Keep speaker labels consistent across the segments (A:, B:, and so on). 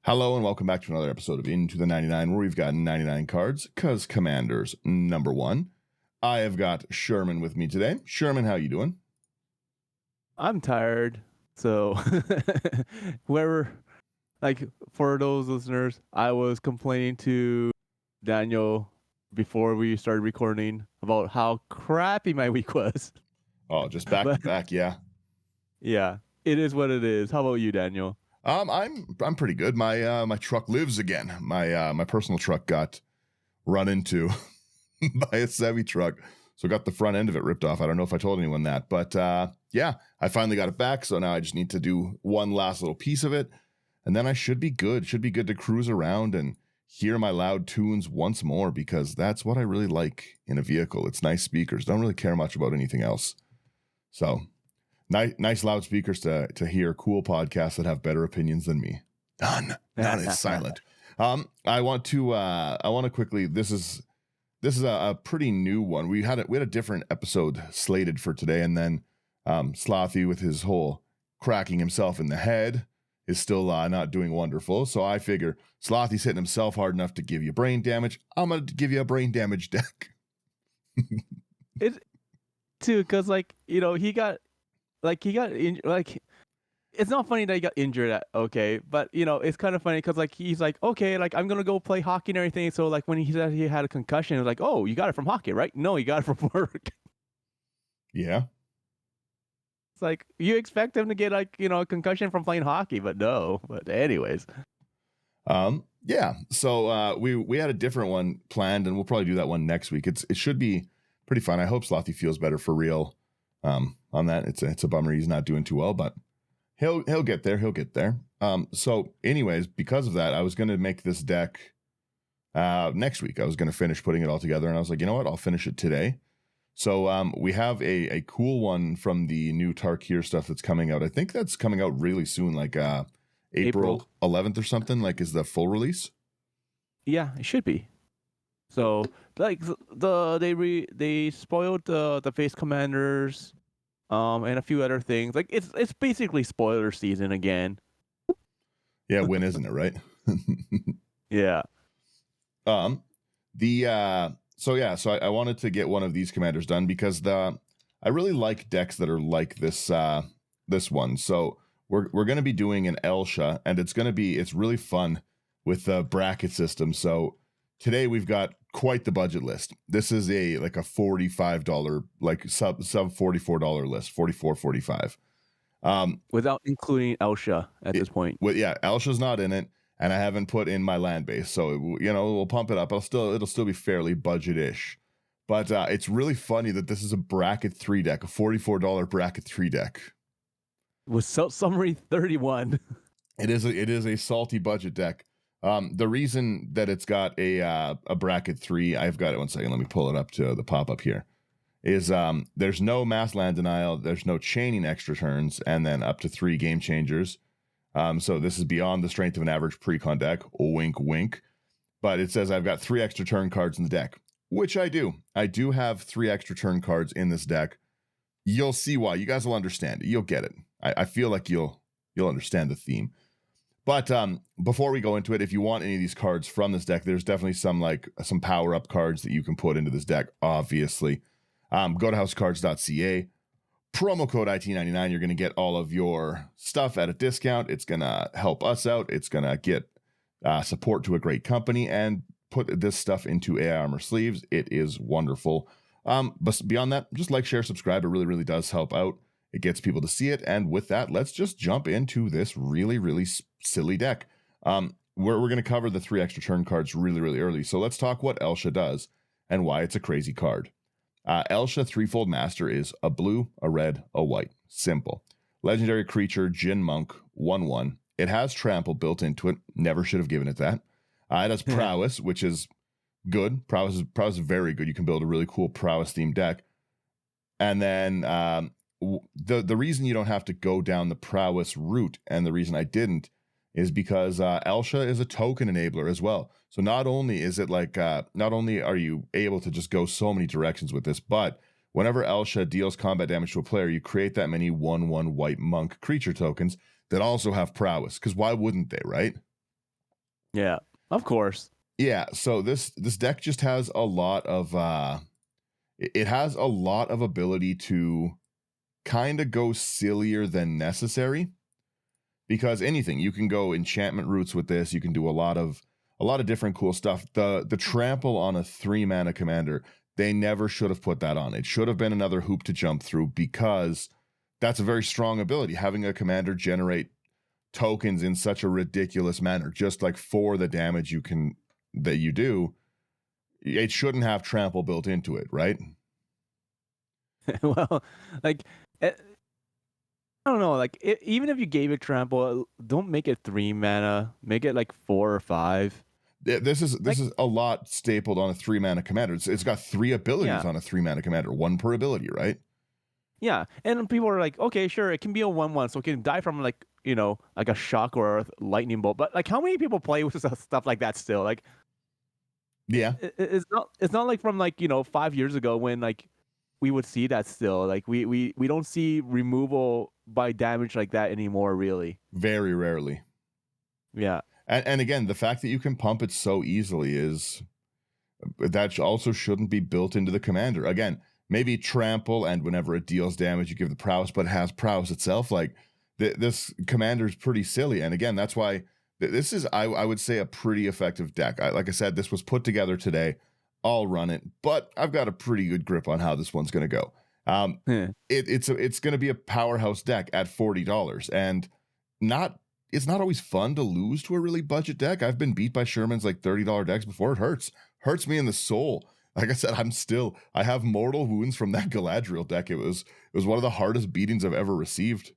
A: Hello and welcome back to another episode of Into the 99, where we've got 99 cards, cause Commanders number 1. I have got Sherman with me today. Sherman, how you doing?
B: I'm tired. So whoever, for those listeners, I was complaining to Daniel before we started recording about how crappy my week was.
A: Oh, just back to back, yeah.
B: Yeah, it is what it is. How about you, Daniel?
A: I'm pretty good. My truck lives again. My personal truck got run into by a semi truck, so got the front end of it ripped off. I don't know if I told anyone that, but yeah, I finally got it back. So now I just need to do one last little piece of it, and then I should be good. Should be good to cruise around and hear my loud tunes once more, because that's what I really like in a vehicle. It's nice speakers. Don't really care much about anything else. So nice loudspeakers to hear cool podcasts that have better opinions than me. None is silent. I want to quickly. This is a pretty new one. We had a different episode slated for today, and then Slothy with his whole cracking himself in the head is still not doing wonderful. So I figure Slothy's hitting himself hard enough to give you brain damage. I'm gonna give you a brain damage deck.
B: It too, because he got injured. It's not funny that he got injured. Okay, but it's kind of funny because he's like, okay, I'm gonna go play hockey and everything. So when he said he had a concussion, it was like, oh, you got it from hockey, right? No, you got it from work.
A: Yeah.
B: It's like you expect him to get a concussion from playing hockey, but no. But anyways.
A: Yeah. So we had a different one planned, and we'll probably do that one next week. It should be pretty fun. I hope Slothy feels better for real. On that, it's a bummer he's not doing too well, but he'll get there. He'll get there. So anyways, because of that, I was going to make this deck next week. I was going to finish putting it all together, and I was like, you know what? I'll finish it today. So we have a cool one from the new Tarkir stuff that's coming out. I think that's coming out really soon, like April 11th or something, is the full release.
B: Yeah, it should be. So they spoiled the face commanders, and a few other things. It's basically spoiler season again.
A: Yeah, when isn't it, right?
B: Yeah.
A: So I wanted to get one of these commanders done because I really like decks that are like this one. So we're going to be doing an Elesha, and it's really fun with the bracket system. So today we've got quite the budget list. This is a $45 sub $44 list, $44.45.
B: Without including Elesha at this point.
A: Elsha's not in it, and I haven't put in my land base, so we'll pump it up. It'll still be fairly budget-ish. But it's really funny that this is a bracket 3 deck, a $44 bracket 3 deck.
B: With summary 31.
A: It is a salty budget deck. The reason that it's got a bracket 3, I've got it 1 second. Let me pull it up to the pop-up here. Is there's no mass land denial, there's no chaining extra turns, and then up to 3 game changers. So this is beyond the strength of an average pre-con deck. Wink, wink. But it says I've got 3 extra turn cards in the deck, which I do. I do have 3 extra turn cards in this deck. You'll see why. You guys will understand it. You'll get it. I feel like you'll understand the theme. But before we go into it, if you want any of these cards from this deck, there's definitely some power-up cards that you can put into this deck, obviously. Go to housecards.ca. Promo code IT99. You're going to get all of your stuff at a discount. It's going to help us out. It's going to get support to a great company and put this stuff into AI Armor sleeves. It is wonderful. But beyond that, just like, share, subscribe. It really, really does help out. It gets people to see it. And with that, let's just jump into this really, really silly deck. We're going to cover the 3 extra turn cards really, really early. So let's talk what Elesha does and why it's a crazy card. Elesha Threefold Master is a blue, a red, a white. Simple. Legendary creature, Jin Monk, 1/1. It has trample built into it. Never should have given it that. It has Prowess, which is good. Prowess is very good. You can build a really cool Prowess themed deck. And then the reason you don't have to go down the Prowess route, and the reason I didn't, is because Elesha is a token enabler as well. So not only is it not only are you able to just go so many directions with this, but whenever Elesha deals combat damage to a player, you create that many 1/1 white monk creature tokens that also have prowess. Because why wouldn't they, right?
B: Yeah, of course.
A: Yeah, so this deck just has a lot of it has a lot of ability to kind of go sillier than necessary, because anything you can go enchantment roots with this. You can do a lot of different cool stuff. The trample on a 3-mana commander, they never should have put that on. It should have been another hoop to jump through, because that's a very strong ability, having a commander generate tokens in such a ridiculous manner, just like for the damage that you do. It shouldn't have trample built into it, right?
B: Well, like eh, I don't know, like even if you gave it trample, don't make it 3 mana. Make it like 4 or 5.
A: This
B: Like
A: is a lot stapled on a 3-mana commander. It's got 3 abilities
B: yeah,
A: on a 3-mana commander, one per ability, right?
B: yeah. And people are like, okay, sure, it can be a 1/1, so it can die from like like a shock or a lightning bolt. But like, how many people play with stuff like that still? Like,
A: Yeah,
B: it's not like from like 5 years ago when like we would see that still. Like we don't see removal by damage like that anymore, really.
A: very rarely.
B: Yeah.
A: And again, the fact that you can pump it so easily is that also shouldn't be built into the commander. Again, maybe trample, and whenever it deals damage, you give the prowess, but it has prowess itself. Like this commander is pretty silly. And again, that's why this is, I would say, a pretty effective deck. Like I said, this was put together today. I'll run it, but I've got a pretty good grip on how this one's going to go.
B: Yeah.
A: It's going to be a powerhouse deck at $40, and not it's not always fun to lose to a really budget deck. I've been beat by Sherman's like $30 decks before. It hurts me in the soul. Like I said, I have mortal wounds from that Galadriel deck. It was one of the hardest beatings I've ever received.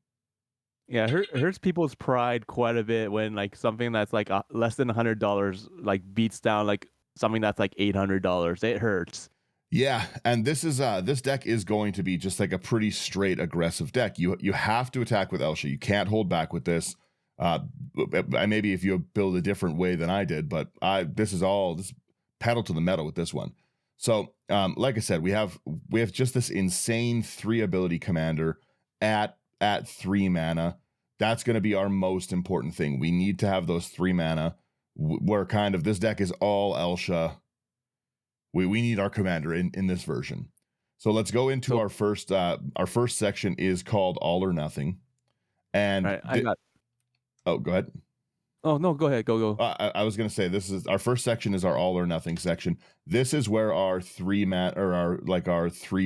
B: Yeah, hurts people's pride quite a bit when like something that's like less than $100 like beats down like something that's like $800. It hurts.
A: Yeah, and this deck is going to be just like a pretty straight aggressive deck. You have to attack with Elesha. You can't hold back with this. Maybe if you build a different way than I did, but this pedal to the metal with this one. So, like I said, we have just this insane 3 ability commander at 3 mana. That's going to be our most important thing. We need to have those 3 mana. Where kind of this deck is all Elesha. We need our commander in this version. So let's go into
B: So,
A: our first section is called All or Nothing. And
B: right, I got.
A: oh, go ahead.
B: Oh no, go ahead, go.
A: I was going to say, this is our first section is our All or Nothing section. This is where our 3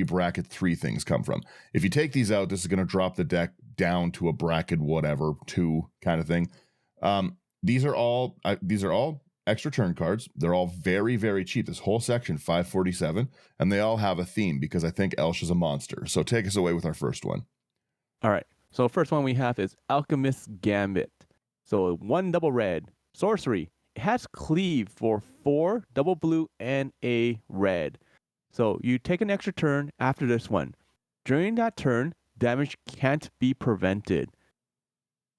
A: bracket 3 things come from. If you take these out, this is going to drop the deck down to a bracket whatever 2 kind of thing. These are all extra turn cards. They're all very, very cheap. This whole section, $547, and they all have a theme, because I think Elsha's a monster. So take us away with our first one.
B: All right. So first one we have is Alchemist's Gambit. So 1 double red sorcery. It has cleave for 4 double blue and a red. So you take an extra turn after this one. During that turn, damage can't be prevented.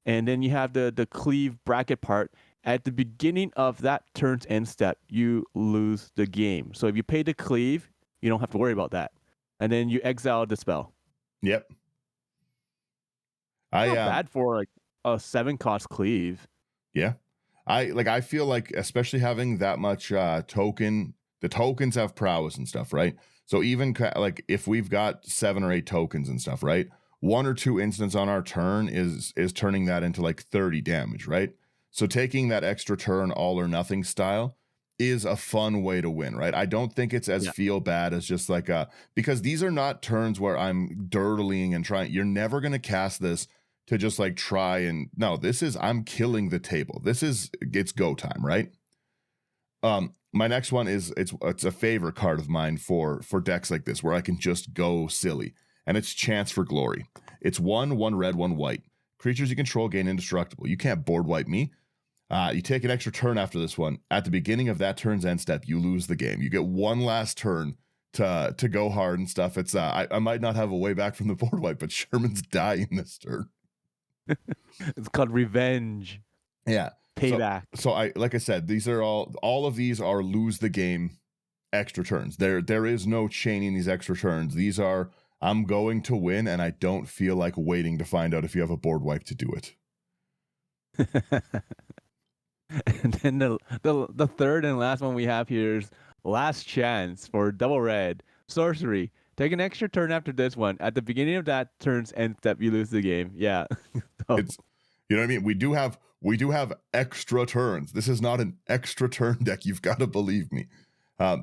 B: And then you have the cleave bracket part. At the beginning of that turn's end step, you lose the game. So if you pay the cleave, you don't have to worry about that. And then you exile the spell.
A: Yep.
B: Not bad for like a 7-cost cleave.
A: Yeah. I feel like, especially having that much token, the tokens have prowess and stuff, right? So even like if we've got 7 or 8 tokens and stuff, right? 1 or 2 instants on our turn is turning that into like 30 damage, right? So taking that extra turn all or nothing style is a fun way to win, right? I don't think it's as feel bad as just like because these are not turns where I'm dirtling and trying. You're never going to cast this to just like try and no, I'm killing the table. It's go time, right? My next one is it's a favorite card of mine for decks like this where I can just go silly, and it's Chance for Glory. It's 1 red, 1 white. Creatures you control gain indestructible. You can't board wipe me. You take an extra turn after this one. At the beginning of that turn's end step, you lose the game. You get one last turn to go hard and stuff. It's I might not have a way back from the board wipe, but Sherman's dying this turn.
B: It's called revenge.
A: Yeah.
B: Payback.
A: So I like I said, these are all of these are lose the game extra turns. There is no chaining these extra turns. These are I'm going to win, and I don't feel like waiting to find out if you have a board wipe to do it.
B: And then the third and last one we have here is Last Chance for double red. Sorcery. Take an extra turn after this one. At the beginning of that turn's end step, you lose the game. Yeah. So,
A: It's, you know what I mean? We do have extra turns. This is not an extra turn deck. You've got to believe me.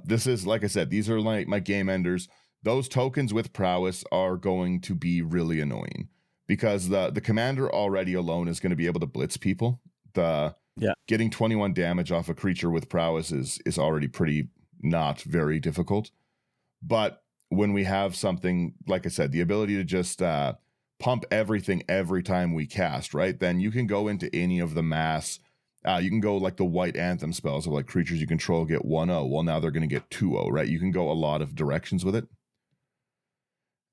A: This is, like I said, these are like my game enders. Those tokens with prowess are going to be really annoying because the commander already alone is going to be able to blitz people. The
B: yeah.
A: Getting 21 damage off a creature with prowess is already pretty not very difficult. But when we have something, like I said, the ability to just pump everything every time we cast, right? Then you can go into any of the mass. You can go like the white anthem spells of like creatures you control get 1-0. Well, now they're going to get 2-0, right? You can go a lot of directions with it.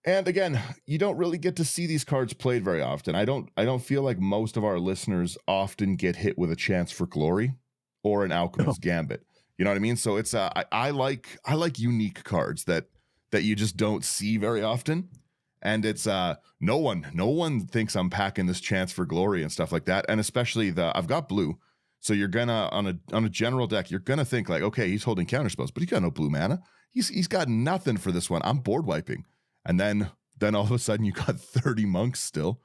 A: And again, you don't really get to see these cards played very often. I don't feel like most of our listeners often get hit with a Chance for Glory or an Alchemist Gambit. You know what I mean? So it's I like unique cards that you just don't see very often. And it's no one thinks I'm packing this Chance for Glory and stuff like that. And especially I've got blue. So you're gonna on a general deck, you're gonna think like, okay, he's holding counter spells, but he's got no blue mana. He's got nothing for this one. I'm board wiping. And then all of a sudden you got 30 monks still.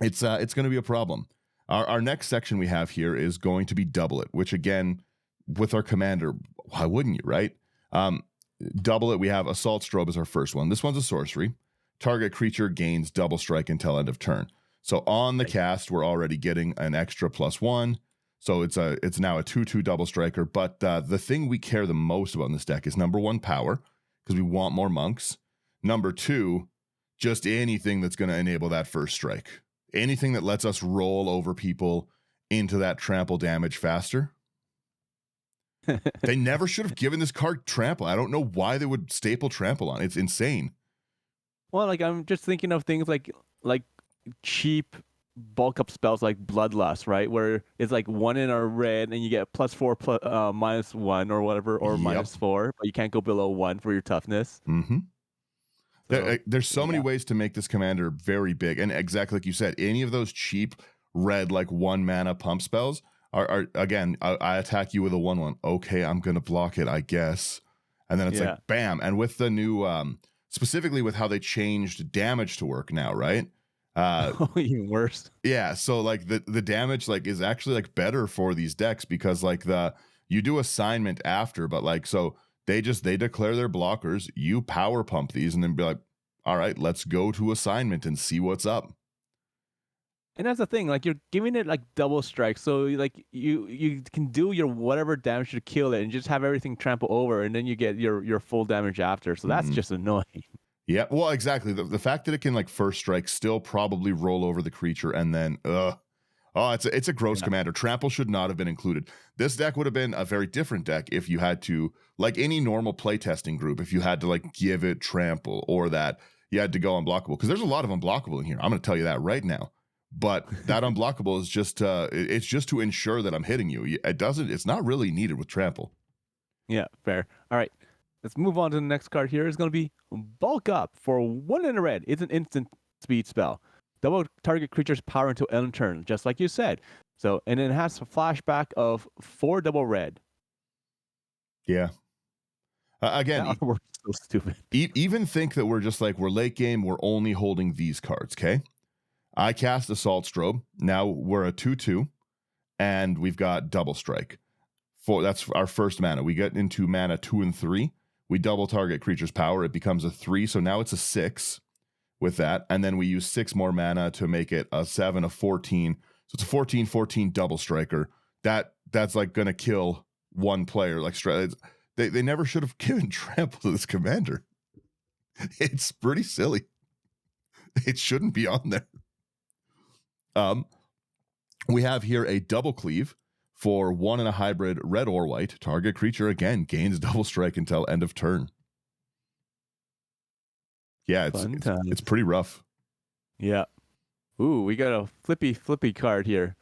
A: It's going to be a problem. Our next section we have here is going to be Double It, which again, with our commander, why wouldn't you, right? Double It, we have Assault Strobe as our first one. This one's a sorcery. Target creature gains double strike until end of turn. So on the cast, we're already getting an extra +1. So it's now a 2/2 double striker. But the thing we care the most about in this deck is number one, power, because we want more monks. Number two, just anything that's going to enable that first strike. Anything that lets us roll over people into that trample damage faster. They never should have given this card trample. I don't know why they would staple trample on. It's insane.
B: Well, like I'm just thinking of things like cheap bulk up spells like Bloodlust, right? Where it's like 1 in a red and you get +4 -1 or whatever, or
A: Yep.
B: -4, but you can't go below 1 for your toughness.
A: Mm-hmm.
B: So,
A: There's so many ways to make this commander very big. And exactly like you said, any of those cheap red, like 1 mana pump spells are again, I attack you with a 1/1. Okay, I'm going to block it, I guess. And then it's like, bam. And with the new, specifically with how they changed damage to work now, right?
B: Even worse.
A: Yeah, so like the damage like is actually like better for these decks because like you do assignment after, but like so they declare their blockers, you power pump these and then be like, all right, let's go to assignment and see what's up.
B: And that's the thing, like you're giving it like double strike, so like you can do your whatever damage to kill it and just have everything trample over, and then you get your full damage after. So that's just annoying.
A: Yeah, well, exactly. The fact that it can like first strike still probably roll over the creature and then it's a gross commander. Trample should not have been included. This deck would have been a very different deck if you had to, like any normal playtesting group, if you had to like give it trample or that you had to go unblockable. Because there's a lot of unblockable in here. I'm going to tell you that right now. But that unblockable is just it's just to ensure that I'm hitting you. It's not really needed with trample.
B: Yeah, fair. All right. Let's move on to the next card here. It's going to be Bulk Up for 1 in a red. It's an instant speed spell. Double target creature's power until end turn, just like you said. So, and it has a flashback of 4 double red.
A: Yeah. Again,
B: that artwork is so stupid.
A: Even think that we're late game. We're only holding these cards. Okay. I cast Assault Strobe. Now we're a 2/2, and we've got double strike. That's our first mana. We get into mana 2 and 3. We double target creature's power. It becomes a 3. So now it's a 6 with that. And then we use 6 more mana to make it a 7, a 14. So it's a 14/14 double striker. That's like going to kill one player. Like they never should have given trample to this commander. It's pretty silly. It shouldn't be on there. We have here a double cleave. For 1 in a hybrid, red or white, target creature again gains double strike until end of turn. Yeah, it's pretty rough.
B: Yeah. Ooh, we got a flippy card here.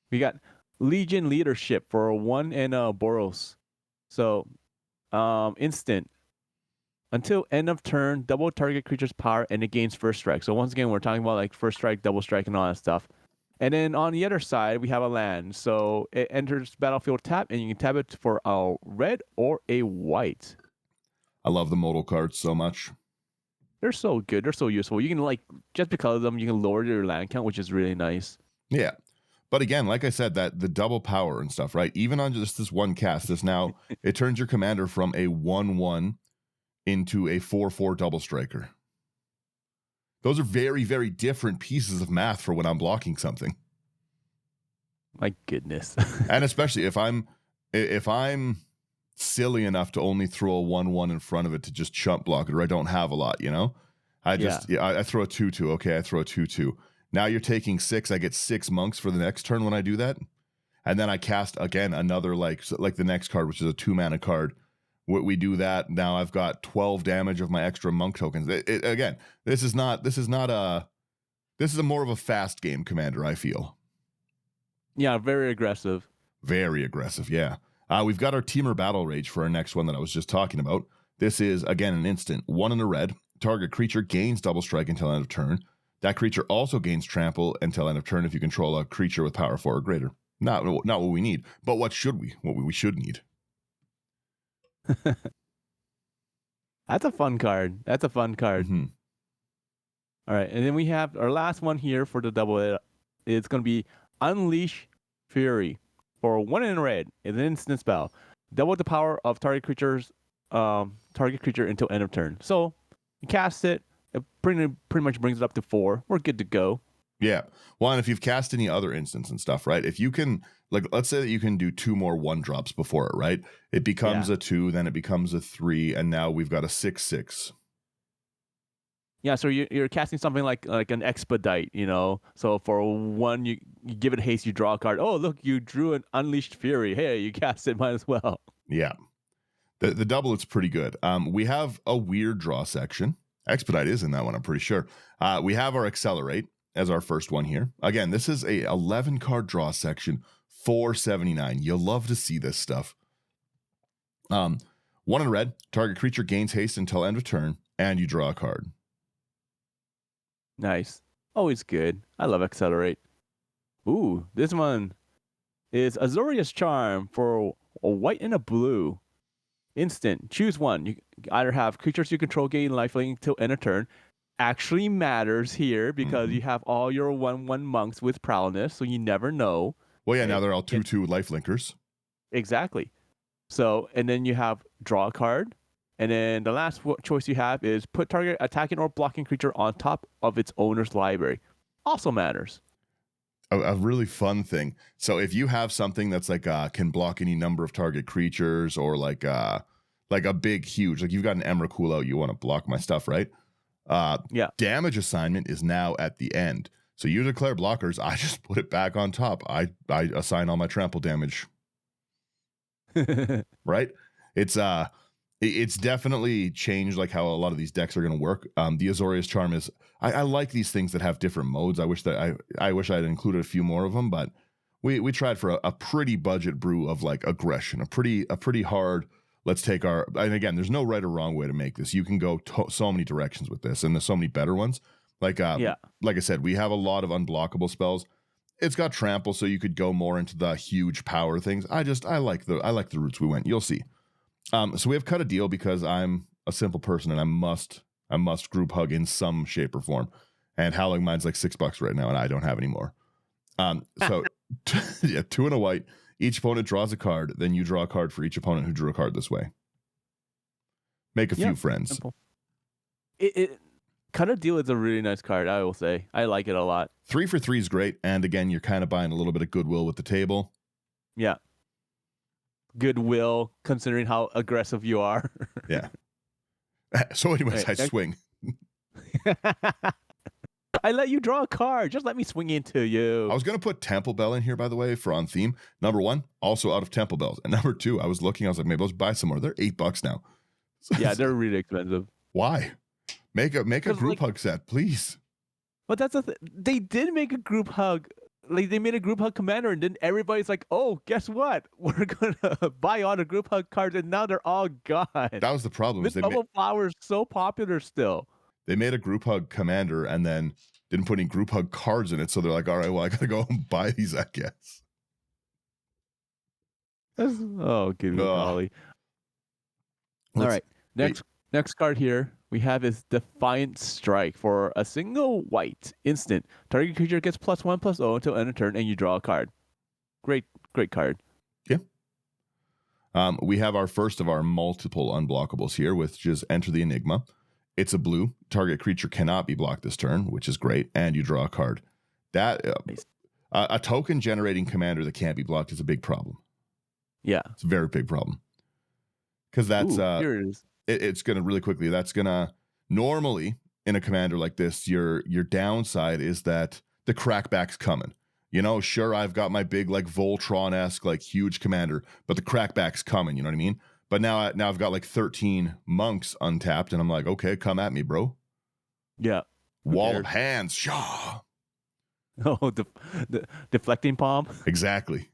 B: We got Legion Leadership for 1 in a Boros. So, instant. Until end of turn, double target creature's power and it gains first strike. So once again, we're talking about like first strike, double strike, and all that stuff. And then on the other side, we have a land. So it enters battlefield tap, and you can tap it for a red or a white.
A: I love the modal cards so much.
B: They're so good. They're so useful. You can just because of them, you can lower your land count, which is really nice.
A: Yeah. But again, like I said, that the double power and stuff, right? Even on just this one cast, it turns your commander from a 1/1 into a 4/4 double striker. Those are very, very different pieces of math for when I'm blocking something.
B: My goodness.
A: And especially if I'm silly enough to only throw a 1/1 in front of it to just chump block it, or I don't have a lot, I throw a 2/2. Okay, I throw a 2/2. Now you're taking 6. I get 6 monks for the next turn when I do that. And then I cast again another like the next card, which is a 2-mana card. We do that. Now I've got 12 damage of my extra monk tokens. Again, this is a more of a fast game commander, I feel.
B: Yeah, very aggressive.
A: Very aggressive, yeah. We've got our Temur Battle Rage for our next one that I was just talking about. This is, again, an instant. 1 in a red. Target creature gains double strike until end of turn. That creature also gains trample until end of turn if you control a creature with power 4 or greater. Not what we need, but what we should need.
B: That's a fun card.
A: Mm-hmm.
B: All right, and then we have our last one here for the double. It's going to be Unleash Fury for 1 in red. It's an instant spell. Double the power of target creature until end of turn. So you cast it. It pretty much brings it up to 4. We're good to go.
A: Yeah. Well, and if you've cast any other instants and stuff, right? If you can, let's say that you can do 2 more 1-drops before it, right? It becomes a 2, then it becomes a 3, and now we've got a 6/6.
B: Yeah, so you're casting something like an expedite, So for 1, you give it haste, you draw a card. Oh, look, you drew an Unleashed Fury. Hey, you cast it, might as well.
A: Yeah. The double, it's pretty good. We have a weird draw section. Expedite is in that one, I'm pretty sure. We have our Accelerate as our first one here. Again, this is a 11-card draw section, 479. You'll love to see this stuff. 1 in red, target creature gains haste until end of turn, and you draw a card.
B: Nice. Always good. I love Accelerate. Ooh, this one is Azorius Charm for a white and a blue. Instant. Choose one. You either have creatures you control gain lifelink till end of turn. Actually matters here because you have all your 1/1 monks with prowess, so you never know.
A: Well, yeah, now they're all 2/2 lifelinkers.
B: Exactly. So, and then you have draw a card. And then the last choice you have is put target attacking or blocking creature on top of its owner's library. Also matters.
A: A really fun thing. So if you have something that's can block any number of target creatures, or like a big, huge, you've got an Emrakul out, you want to block my stuff, right? Damage assignment is now at the end. So you declare blockers, I just put it back on top. I assign all my trample damage. Right? It's definitely changed how a lot of these decks are going to work. The Azorius Charm is, I like these things that have different modes. I wish I'd included a few more of them, but we tried for a pretty budget brew of aggression, a pretty hard. Let's take and again, there's no right or wrong way to make this. You can go so many directions with this, and there's so many better ones. Like I said, we have a lot of unblockable spells. It's got trample, so you could go more into the huge power things. I like the routes we went. You'll see. So we have cut a deal because I'm a simple person and I must group hug in some shape or form. And Howling Mine's $6 right now, and I don't have any more. So 2 and a white. Each opponent draws a card, then you draw a card for each opponent who drew a card this way. Make a few friends.
B: Simple. It Cut a deal is a really nice card, I will say. I like it a lot.
A: 3 for 3 is great, and again, you're kind of buying a little bit of goodwill with the table.
B: Yeah. Goodwill, considering how aggressive you are.
A: Yeah. So anyways, I swing.
B: I let you draw a card. Just let me swing into you.
A: I was going to put Temple Bell in here, by the way, for on theme. Number 1, also out of Temple Bells. And number 2, I was like, maybe let's buy some more. They're $8 now.
B: Yeah, they're really expensive.
A: Why? Make a group hug set, please.
B: But that's they did make a group hug. They made a group hug commander, and then everybody's like, "Oh, guess what? We're gonna buy all the group hug cards, and now they're all gone."
A: That was the problem.
B: This bubble flower is so popular still.
A: They made a group hug commander, and then didn't put any group hug cards in it, so they're like, all right, well, I gotta go and buy these, I guess.
B: Oh, good golly. All right. Next card here we have is Defiant Strike. For a single white instant, target creature gets +1/+0 until end of turn, and you draw a card. Great card.
A: Yeah. We have our first of our multiple unblockables here, which is Enter the Enigma. It's a blue. Target creature cannot be blocked this turn, which is great, and you draw a card. That
B: Nice.
A: A token generating commander that can't be blocked is a big problem.
B: Yeah,
A: it's a very big problem. Because that's
B: here it is.
A: It's gonna really quickly. That's gonna normally in a commander like this, your downside is that the crackback's coming. You know, sure, I've got my big like Voltron-esque like huge commander, but the crackback's coming. You know what I mean? But now I've got like 13 monks untapped, and I'm like, okay, come at me, bro.
B: Yeah.
A: Wall of hands, shaw.
B: Oh, the deflecting palm.
A: Exactly.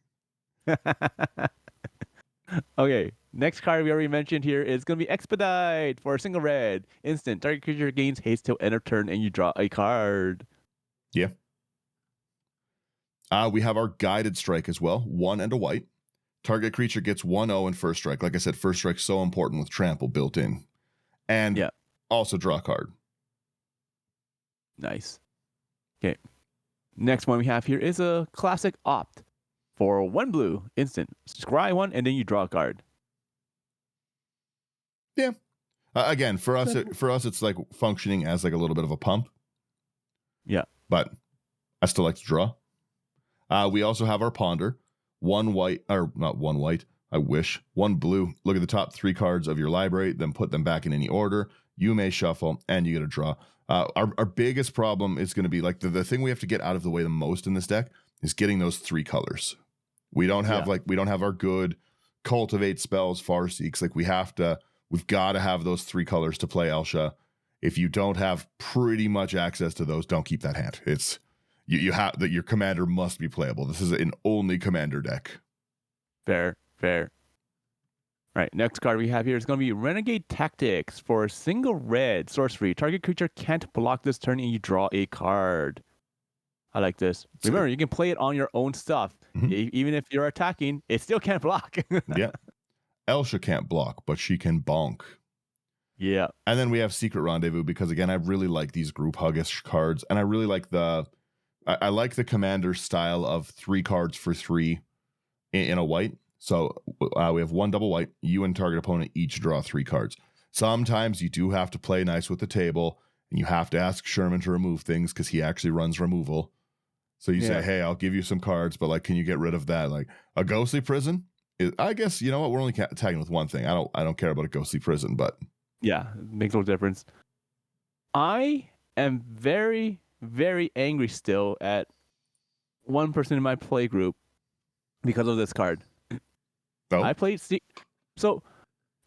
B: Okay, next card we already mentioned here is going to be Expedite. For a single red instant, target creature gains haste till end of turn, and you draw a card.
A: Yeah. We have our Guided Strike as well. 1 and a white. Target creature gets 1/0 in first strike. Like I said, first strike's so important with trample built in. And also draw a card.
B: Nice. Okay. Next one we have here is a classic Opt. For 1 blue instant, scry 1, and then you draw a card.
A: Yeah. Again, for us, it's like functioning as like a little bit of a pump.
B: Yeah.
A: But I still like to draw. We also have our Ponder. 1 white, or not 1 white, I wish. 1 blue. Look at the top 3 cards of your library, then put them back in any order. You may shuffle, and you get a draw. Our biggest problem is going to be like the thing we have to get out of the way the most in this deck is getting those 3 colors. We don't have we don't have our good cultivate spells, Farseeks. Like we've got to have those 3 colors to play Elesha. If you don't have pretty much access to those, don't keep that hand. It's you have that your commander must be playable. This is an only commander deck.
B: Fair. All right, next card we have here is going to be Renegade Tactics. For a single red sorcery, target creature can't block this turn, and you draw a card. I like this. Remember, you can play it on your own stuff. Mm-hmm. Even if you're attacking, it still can't block.
A: Yeah. Elesha can't block, but she can bonk.
B: Yeah.
A: And then we have Secret Rendezvous because, again, I really like these group huggish cards. And I really like I like the commander style of 3 cards for 3 in a white. So we have 1 double white. You and target opponent each draw 3 cards. Sometimes you do have to play nice with the table, and you have to ask Sherman to remove things because he actually runs removal. So you say, hey, I'll give you some cards, but like, can you get rid of that? Like a ghostly prison? I guess, you know what? We're only tagging with one thing. I don't care about a ghostly prison, but
B: yeah, it makes no difference. I am very, very angry still at one person in my play group because of this card.
A: Oh.
B: I played so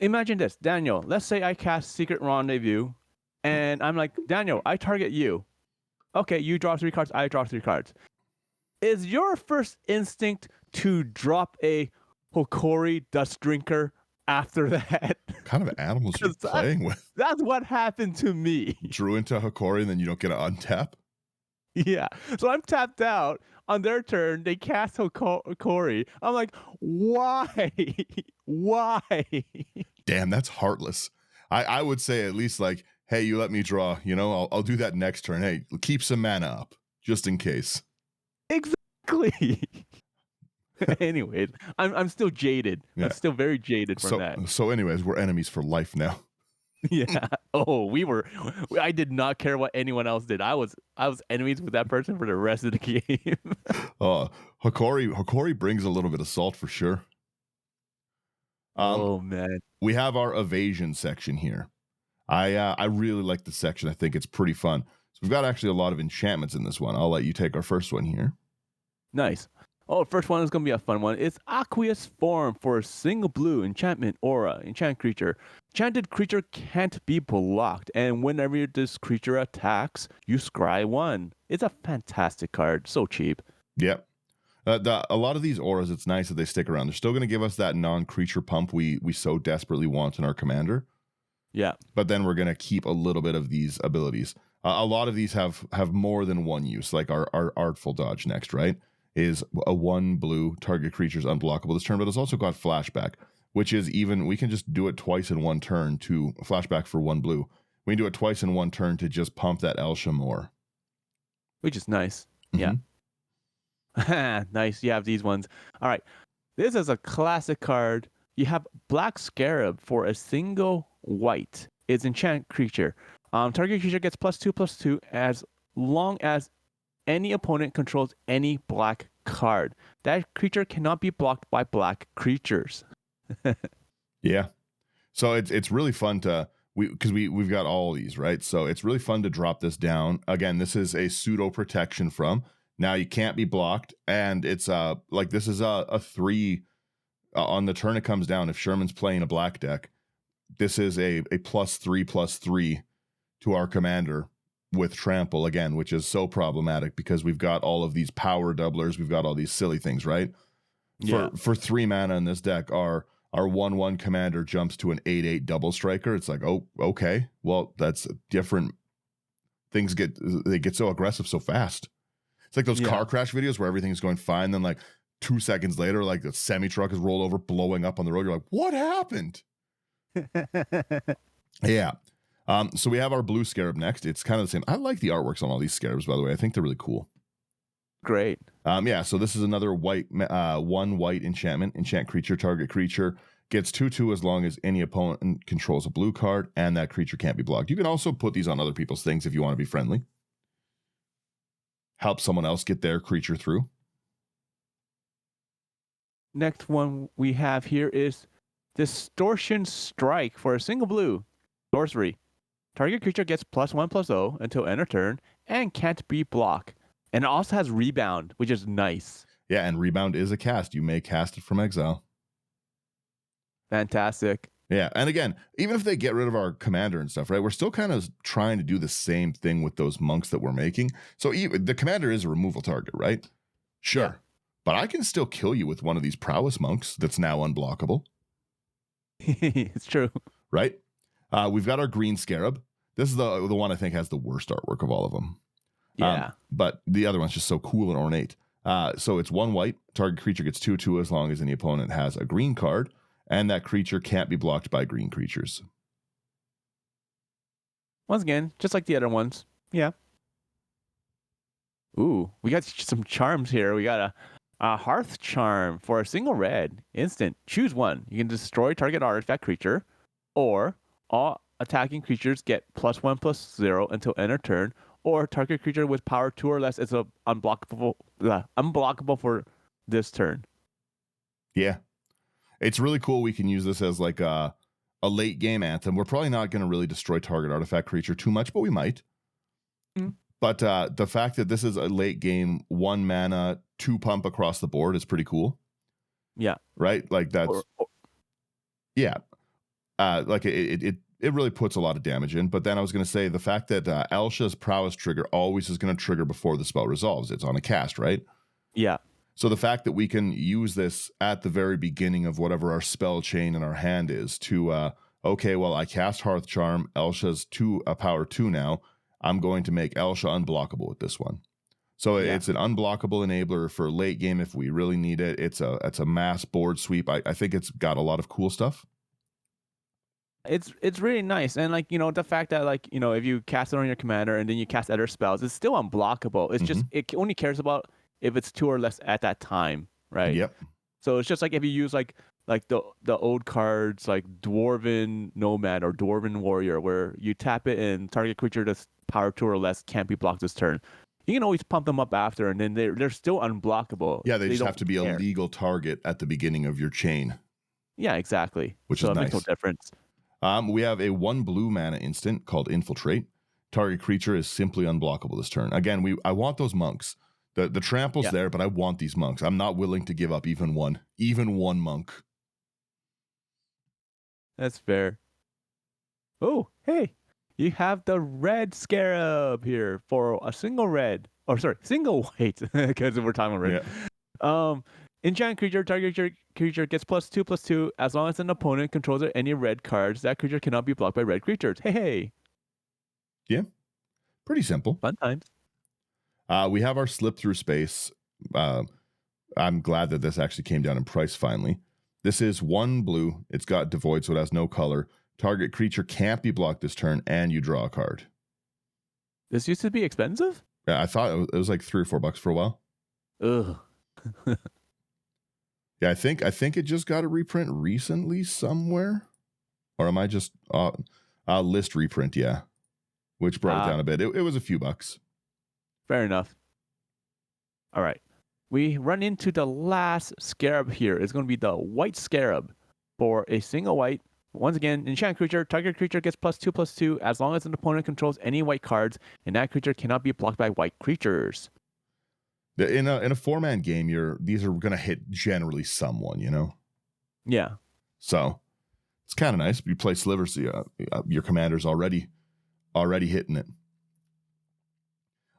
B: imagine this, Daniel. Let's say I cast Secret Rendezvous, and I'm like, Daniel, I target you. Okay, you draw 3 cards, I draw 3 cards. Is your first instinct to drop a Hokori Dust Drinker after that?
A: What kind of animals are you playing with?
B: That's what happened to me.
A: Drew into Hokori, and then you don't get to untap?
B: Yeah. So I'm tapped out. On their turn, they cast Hokori. I'm like, why? Why?
A: Damn, that's heartless. I would say at least like, hey, you let me draw. You know, I'll do that next turn. Hey, keep some mana up just in case.
B: Exactly. Anyways, I'm still jaded. Yeah. I'm still very jaded from that.
A: So anyways, we're enemies for life now.
B: Yeah. Oh, I did not care what anyone else did. I was enemies with that person for the rest of the game.
A: Hokori brings a little bit of salt for sure.
B: Oh man.
A: We have our evasion section here. I really like the section. I think it's pretty fun. So we've got actually a lot of enchantments in this one. I'll let you take our first one here.
B: Nice. Oh, first one is going to be a fun one. It's Aqueous Form. For a single blue enchantment aura. Enchant creature. Enchanted creature can't be blocked. And whenever this creature attacks, you scry 1. It's a fantastic card. So cheap.
A: Yep. A lot of these auras, it's nice that they stick around. They're still going to give us that non-creature pump we so desperately want in our commander.
B: Yeah.
A: But then we're going to keep a little bit of these abilities. A lot of these have more than one use, like our artful dodge next, right? Is a 1 blue, target creature's unblockable this turn, but it's also got flashback, which is even, we can just do it twice in one turn to flashback for 1 blue. We can do it twice in one turn to just pump that Elisha more.
B: Which is nice. Yeah. Nice. You have these ones. All right. This is a classic card. You have Black Scarab for a single white. It's enchant creature. Target creature gets +2/+2 as long as any opponent controls any black card. That creature cannot be blocked by black creatures.
A: Yeah. So it's really fun to we've got all these, right? So it's really fun to drop this down. Again, this is a pseudo protection from. Now you can't be blocked, and it's like this is a 3 on the turn it comes down. If Sherman's playing a black deck, this is a +3/+3 to our commander with trample again, which is so problematic because we've got all of these power doublers, we've got all these silly things, right? For 3 mana in this deck, our 1/1 commander jumps to an 8/8 double striker. It's like, oh, okay, well, that's different. Things get so aggressive so fast. It's like those car crash videos where everything's going fine, then like 2 seconds later, like the semi truck is rolled over, blowing up on the road. You're like, what happened? Yeah. So we have our blue scarab next. It's kind of the same. I like the artworks on all these scarabs, by the way. I think they're really cool.
B: Great.
A: Yeah, so this is another white, 1 white enchantment. Enchant creature, target creature gets 2/2 as long as any opponent controls a blue card, and that creature can't be blocked. You can also put these on other people's things if you want to be friendly. Help someone else get their creature through.
B: Next one we have here is Distortion Strike for a single blue. Sorcery. Target creature gets +1/+0 until end of turn and can't be blocked. And it also has Rebound, which is nice.
A: Yeah, and Rebound is a cast. You may cast it from exile.
B: Fantastic.
A: Yeah, and again, even if they get rid of our commander and stuff, right, we're still kind of trying to do the same thing with those monks that we're making. So the commander is a removal target, right? Sure. Yeah. But I can still kill you with one of these prowess monks that's now unblockable.
B: It's true.
A: Right? We've got our green scarab. This is the one I think has the worst artwork of all of them.
B: Yeah.
A: But the other one's just so cool and ornate. So it's 1 white. Target creature gets 2/2 as long as any opponent has a green card. And that creature can't be blocked by green creatures.
B: Once again, just like the other ones. Yeah. Ooh, we got some charms here. We got a Hearth Charm for a single red. Instant. Choose one. You can destroy target artifact creature, or all attacking creatures get +1/+0 until end of turn, or target creature with power 2 or less is unblockable for this turn.
A: Yeah. It's really cool. We can use this as like a late game anthem. We're probably not going to really destroy target artifact creature too much, but we might. Mm. But the fact that this is a late game 1 mana 2 pump across the board is pretty cool.
B: Yeah.
A: Right? Like that's yeah. Like it really puts a lot of damage in. But then I was going to say the fact that Elisha's prowess trigger always is going to trigger before the spell resolves. It's on a cast, right?
B: Yeah.
A: So the fact that we can use this at the very beginning of whatever our spell chain in our hand is to, okay, well, I cast Hearth Charm. Elisha's a power 2 now. I'm going to make Elisha unblockable with this one. So it's an unblockable enabler for late game if we really need it. It's a mass board sweep. I think it's got a lot of cool stuff.
B: It's really nice. And like, the fact that like, if you cast it on your commander and then you cast other spells, it's still unblockable. It's just, it only cares about if it's 2 or less at that time, right?
A: Yep.
B: So it's just like if you use like the old cards like Dwarven Nomad or Dwarven Warrior, where you tap it and target creature that's power 2 or less can't be blocked this turn. You can always pump them up after, and then they're still unblockable.
A: Yeah, they just have to be a legal target at the beginning of your chain.
B: Yeah, exactly.
A: Which is nice.
B: Makes no difference.
A: We have a 1 blue mana instant called Infiltrate. Target creature is simply unblockable this turn. Again, I want those monks. The trample's there, but I want these monks. I'm not willing to give up even one monk.
B: That's fair. Oh, hey, you have the red scarab here for a single red. Or sorry, single white, because we're talking about red. Yeah. Enchant creature, target creature gets +2/+2 as long as an opponent controls any red cards. That creature cannot be blocked by red creatures. Hey.
A: Yeah. Pretty simple.
B: Fun times.
A: We have our slip through space. I'm glad that this actually came down in price finally. This is 1 blue. It's got devoid, so it has no color. Target creature can't be blocked this turn, and you draw a card.
B: This used to be expensive?
A: Yeah, I thought it was like $3 or $4 for a while.
B: Ugh.
A: Yeah, I think it just got a reprint recently somewhere. Or am I just list reprint, yeah. Which brought it down a bit. It was a few bucks.
B: Fair enough. All right. We run into the last scarab here. It's going to be the white scarab for a single white. Once again, enchant creature. Target creature gets +2/+2 as long as an opponent controls any white cards, and that creature cannot be blocked by white creatures.
A: In a 4-man game, these are going to hit generally someone, you know?
B: Yeah.
A: So it's kind of nice. You play slivers, your commander's already hitting it.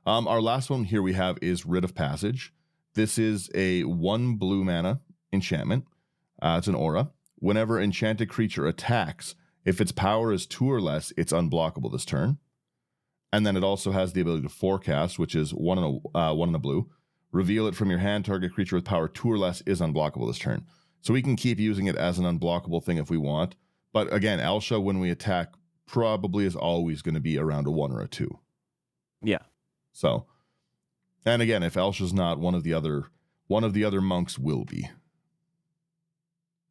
A: Our last one here we have is Writ of Passage. This is a 1 blue mana enchantment. It's an aura. Whenever enchanted creature attacks, if its power is 2 or less, it's unblockable this turn. And then it also has the ability to forecast, which is 1 in a blue. Reveal it from your hand. Target creature with power 2 or less is unblockable this turn. So we can keep using it as an unblockable thing if we want. But again, Elesha, when we attack, probably is always going to be around a 1 or a 2.
B: Yeah.
A: So, and again, if Elsha's not, one of the other monks will be.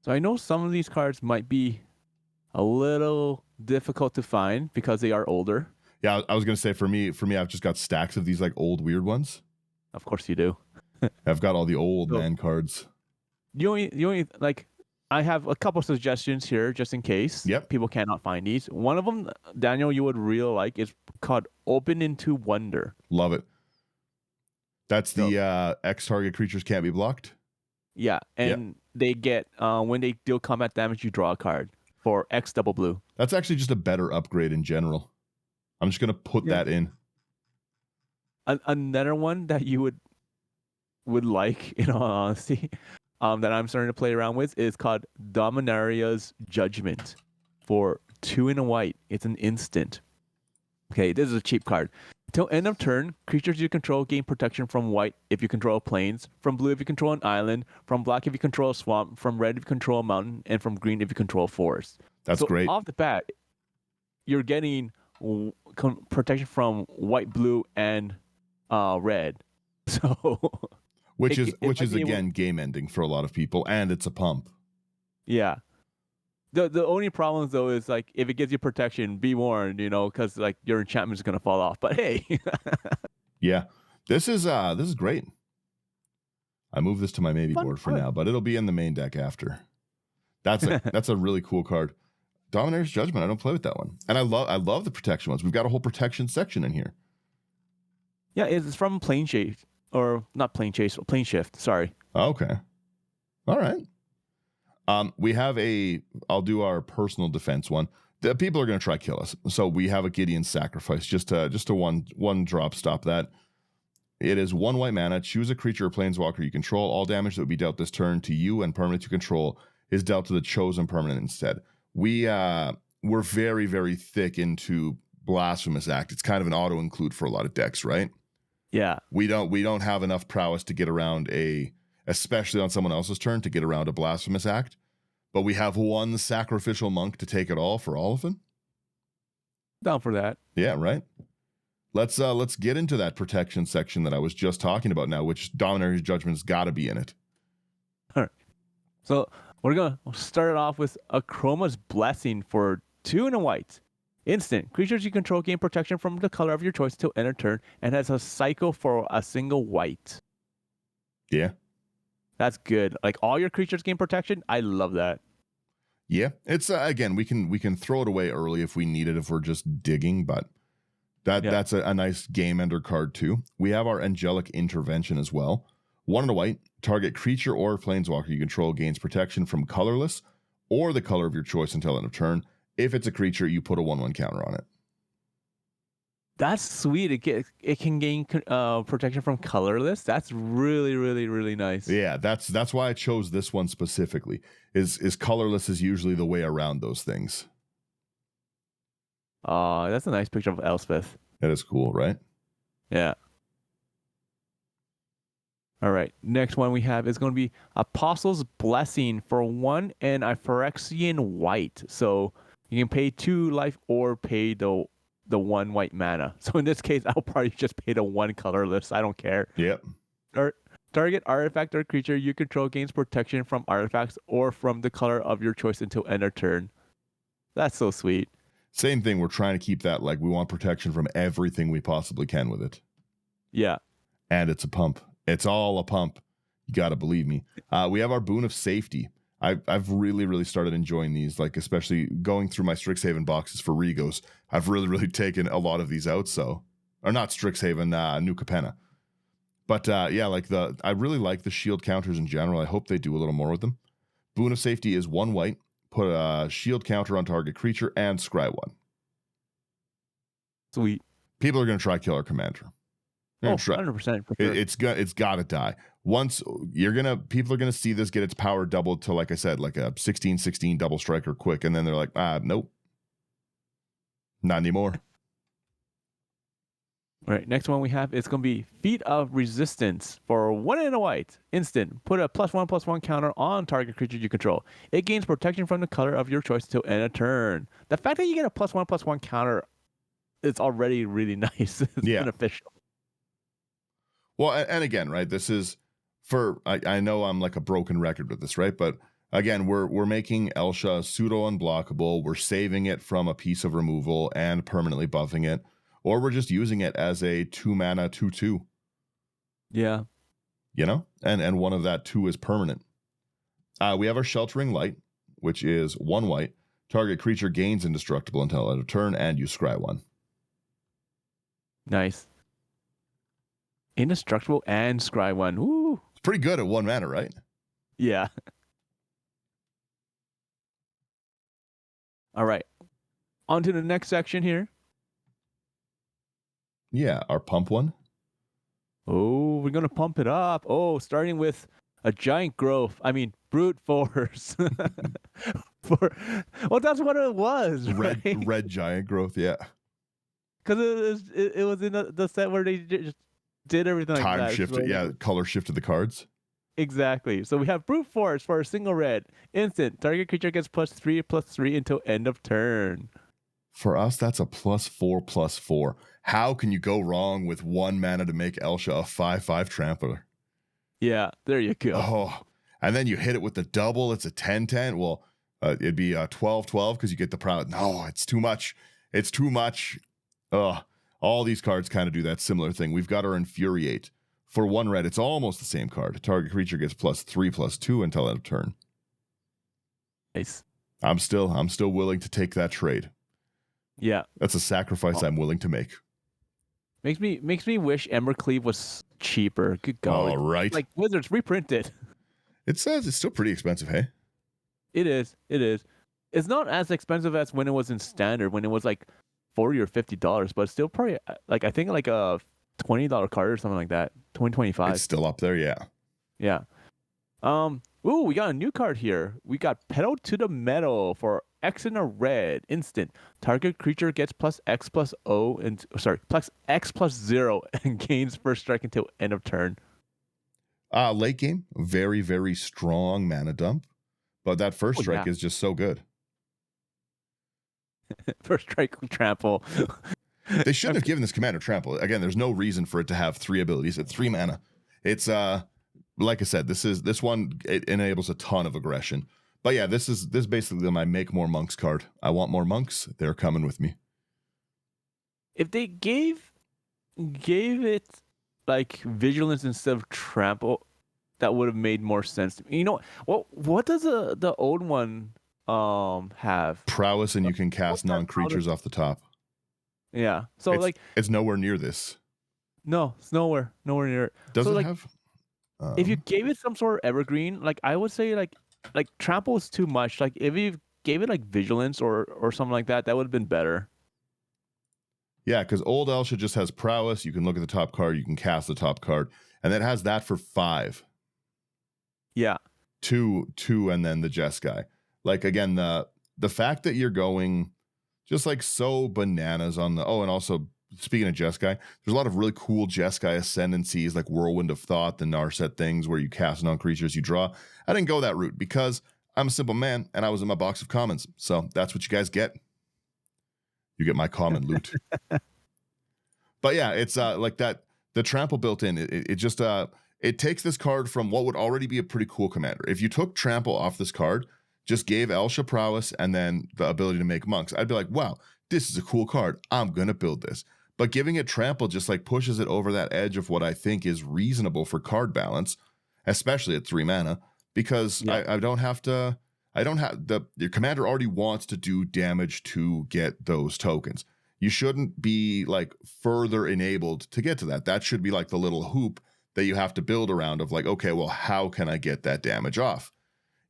B: So I know some of these cards might be a little difficult to find because they are older.
A: Yeah, I was going to say for me, I've just got stacks of these like old weird ones.
B: Of course you do.
A: I've got all the old man cards.
B: You only like, I have a couple suggestions here just in case people cannot find these. One of them, Daniel, you would really like is called Open into Wonder.
A: Love it. That's the X target creatures can't be blocked.
B: Yeah, and they get when they deal combat damage, you draw a card for X double blue.
A: That's actually just a better upgrade in general. I'm just gonna put that in.
B: Another one that you would like, in all honesty, that I'm starting to play around with is called Dominaria's Judgment for 2 and a white. It's an instant. Okay, this is a cheap card. Till end of turn, creatures you control gain protection from white if you control plains, from blue if you control an island, from black if you control a swamp, from red if you control a mountain, and from green if you control a forest.
A: That's great.
B: Off the bat, you're getting protection from white, blue, and red. So,
A: which is again game ending for a lot of people, and it's a pump.
B: Yeah. The only problem though is like if it gives you protection, be warned, because like your enchantment is gonna fall off. But hey,
A: yeah, this is great. I moved this to my maybe board for now, but it'll be in the main deck after. That's a really cool card. Dominar's Judgment. I don't play with that one, and I love the protection ones. We've got a whole protection section in here.
B: Yeah, it's from Plane Chase, or not Plane Chase, Plane Shift. Sorry.
A: Okay. All right. We have I'll do our personal defense one. The people are going to try to kill us. So we have a Gideon Sacrifice, just a one drop stop that. It is 1 white mana. Choose a creature or planeswalker you control. All damage that would be dealt this turn to you and permanent you control is dealt to the chosen permanent instead. We're very, very thick into Blasphemous Act. It's kind of an auto include for a lot of decks, right?
B: Yeah.
A: We don't have enough prowess to get around especially on someone else's turn, to get around a Blasphemous Act. But we have 1 sacrificial monk to take it all for Oliphan.
B: Down for that.
A: Yeah, right. Let's get into that protection section that I was just talking about now, which Dominaria's Judgment's got to be in it.
B: All right. So we're going to start it off with Akroma's Blessing for 2 and a white. Instant. Creatures you control gain protection from the color of your choice till end of turn and has a cycle for a single white.
A: Yeah.
B: That's good. Like all your creatures gain protection. I love that.
A: Yeah, it's again we can throw it away early if we need it, if we're just digging, but that's a nice game ender card too. We have our Angelic Intervention as well. 1 and a white. Target creature or planeswalker you control gains protection from colorless or the color of your choice until end of turn. If it's a creature, you put a 1/1 counter on it.
B: That's sweet. It can gain protection from colorless. That's really, really, really nice.
A: Yeah, that's why I chose this one specifically. Is colorless is usually the way around those things.
B: That's a nice picture of Elspeth.
A: That is cool, right?
B: Yeah. All right. Next one we have is going to be Apostle's Blessing for 1 and a Phyrexian white. So you can pay 2 life or pay the 1 white mana. So in this case, I'll probably just pay the 1 colorless. I don't care.
A: Yep.
B: Target artifact or creature you control gains protection from artifacts or from the color of your choice until end of turn. That's so sweet.
A: Same thing. We're trying to keep that, like, we want protection from everything we possibly can with it.
B: Yeah.
A: And it's a pump. It's all a pump. You got to believe me. We have our Boon of Safety. I've really, really started enjoying these, like, especially going through my Strixhaven boxes for Regos. I've really, really taken a lot of these out. So, or not Strixhaven, New Capenna. But yeah, like I really like the shield counters in general. I hope they do a little more with them. Boon of Safety is 1 white. Put a shield counter on target creature and scry 1.
B: Sweet.
A: People are going to try kill our commander.
B: Oh, 100% for sure.
A: It's got to die. Once people are going to see this get its power doubled to, like I said, like a 16/16 double striker quick, and then they're like, nope, not anymore.
B: All right, next one we have is going to be Feat of Resistance for 1 and a white. Instant. Put a +1/+1 counter on target creature you control. It gains protection from the color of your choice until end of turn. The fact that you get a +1/+1 counter is already really nice. It's beneficial.
A: Well, and again, right, this is I know I'm like a broken record with this, right? But again, we're making Elesha pseudo unblockable. We're saving it from a piece of removal and permanently buffing it. Or we're just using it as a 2 mana 2/2.
B: Yeah.
A: You know? And one of that 2 is permanent. We have our Sheltering Light, which is 1 white. Target creature gains indestructible until end of turn, and you scry 1.
B: Nice. Indestructible and scry 1. Woo!
A: It's pretty good at 1 mana, right?
B: Yeah. All right. On to the next section here.
A: Yeah, our pump one.
B: Oh, we're going to pump it up. Oh, starting with a giant growth. I mean, brute force. Well, that's what it was.
A: Red giant growth, yeah.
B: Because it was in the set where they just did everything like that.
A: Time shifted,
B: so,
A: color shifted the cards.
B: Exactly. So we have brute force for a single red. Instant. Target creature gets +3/+3 until end of turn.
A: For us, that's a +4/+4. How can you go wrong with 1 mana to make Elesha a 5/5 trampler?
B: Yeah, there you go.
A: Oh, and then you hit it with the double. It's a 10/10. Well, it'd be 12/12 because you get the proud. No, it's too much. It's too much. All these cards kind of do that similar thing. We've got our Infuriate. For 1 red, it's almost the same card. Target creature gets +3/+2 until end of turn.
B: Nice.
A: I'm still willing to take that trade.
B: Yeah.
A: That's a sacrifice I'm willing to make.
B: Makes me wish Embercleave was cheaper. Good God.
A: All right.
B: Like Wizards, reprint it.
A: It says it's still pretty expensive, hey?
B: It is. It's not as expensive as when it was in standard, when it was like $40 or $50, but it's still probably like I think like a $20 card or something like that. 20-25.
A: It's still up there, yeah.
B: Yeah. Ooh, we got a new card here. We got Pedal to the Metal for X in a red. Instant. Target creature gets +X+0 and +X+0 and gains first strike until end of turn.
A: Late game, very, very strong mana dump. But that first strike is just so good.
B: First strike trample.
A: They shouldn't have given this commander trample. Again, there's no reason for it to have 3 abilities at 3 mana. It's like I said, this one it enables a ton of aggression. But yeah, this is basically my make more monks card. I want more monks. They're coming with me.
B: If they gave it like vigilance instead of trample, that would have made more sense. You know what does the old one have?
A: Prowess, and you can cast non-creatures off the top.
B: Yeah. So
A: it's nowhere near this.
B: No, it's nowhere near it.
A: Does it have?
B: If you gave it some sort of evergreen, like I would say like trample is too much. Like if you gave it like vigilance or something like that, that would have been better.
A: Yeah, because old Elesha just has prowess. You can look at the top card, you can cast the top card, and it has that for 5.
B: Yeah.
A: 2, and then the Jess guy. Like again, the fact that you're going just like so bananas on the and also speaking of Jeskai, there's a lot of really cool Jeskai ascendancies like Whirlwind of Thought, the Narset things where you cast non-creatures, you draw. I didn't go that route because I'm a simple man and I was in my box of commons. So that's what you guys get. You get my common loot. But yeah, it's like that. The trample built in, it just it takes this card from what would already be a pretty cool commander. If you took trample off this card, just gave Elesha prowess and then the ability to make monks, I'd be like, wow, this is a cool card. I'm gonna build this. But giving it trample just like pushes it over that edge of what I think is reasonable for card balance, especially at 3 mana, because I don't have to. I don't have your commander already wants to do damage to get those tokens. You shouldn't be like further enabled to get to that. That should be like the little hoop that you have to build around of like, okay, well, how can I get that damage off?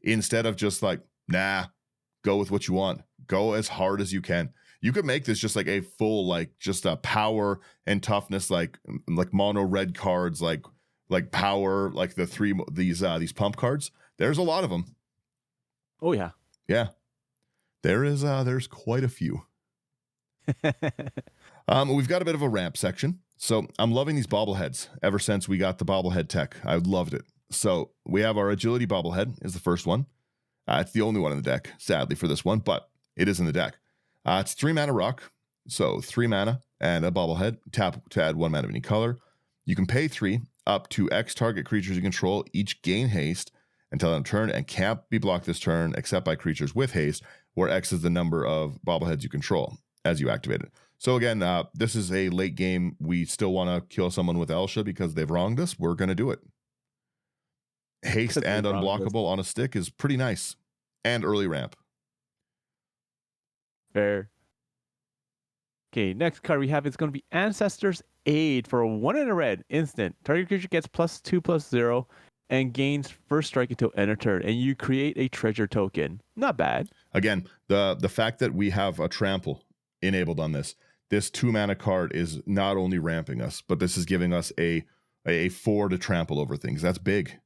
A: Instead of just like, nah, go with what you want. Go as hard as you can. You could make this just like a full, like just a power and toughness, like mono red cards, like power, like these pump cards. There's a lot of them.
B: Oh yeah.
A: Yeah. There's quite a few. We've got a bit of a ramp section. So I'm loving these bobbleheads ever since we got the bobblehead tech. I loved it. So we have our agility bobblehead is the first one. It's the only one in the deck, sadly, for this one, but it is in the deck. It's 3 mana rock. So 3 mana and a bobblehead. Tap to add 1 mana of any color. You can pay 3 up to X target creatures you control, each gain haste until end of turn and can't be blocked this turn except by creatures with haste, where X is the number of bobbleheads you control as you activate it. So again, this is a late game. We still want to kill someone with Elesha because they've wronged us. We're going to do it. Haste and unblockable on a stick is pretty nice. And early ramp.
B: Fair. Okay, next card we have is going to be Ancestor's Aid for 1 and a red instant. Target creature gets +2/+0 and gains first strike until end of turn, and you create a treasure token. Not bad.
A: Again, the fact that we have a trample enabled on this 2 mana card is not only ramping us, but this is giving us a 4 to trample over things. That's big.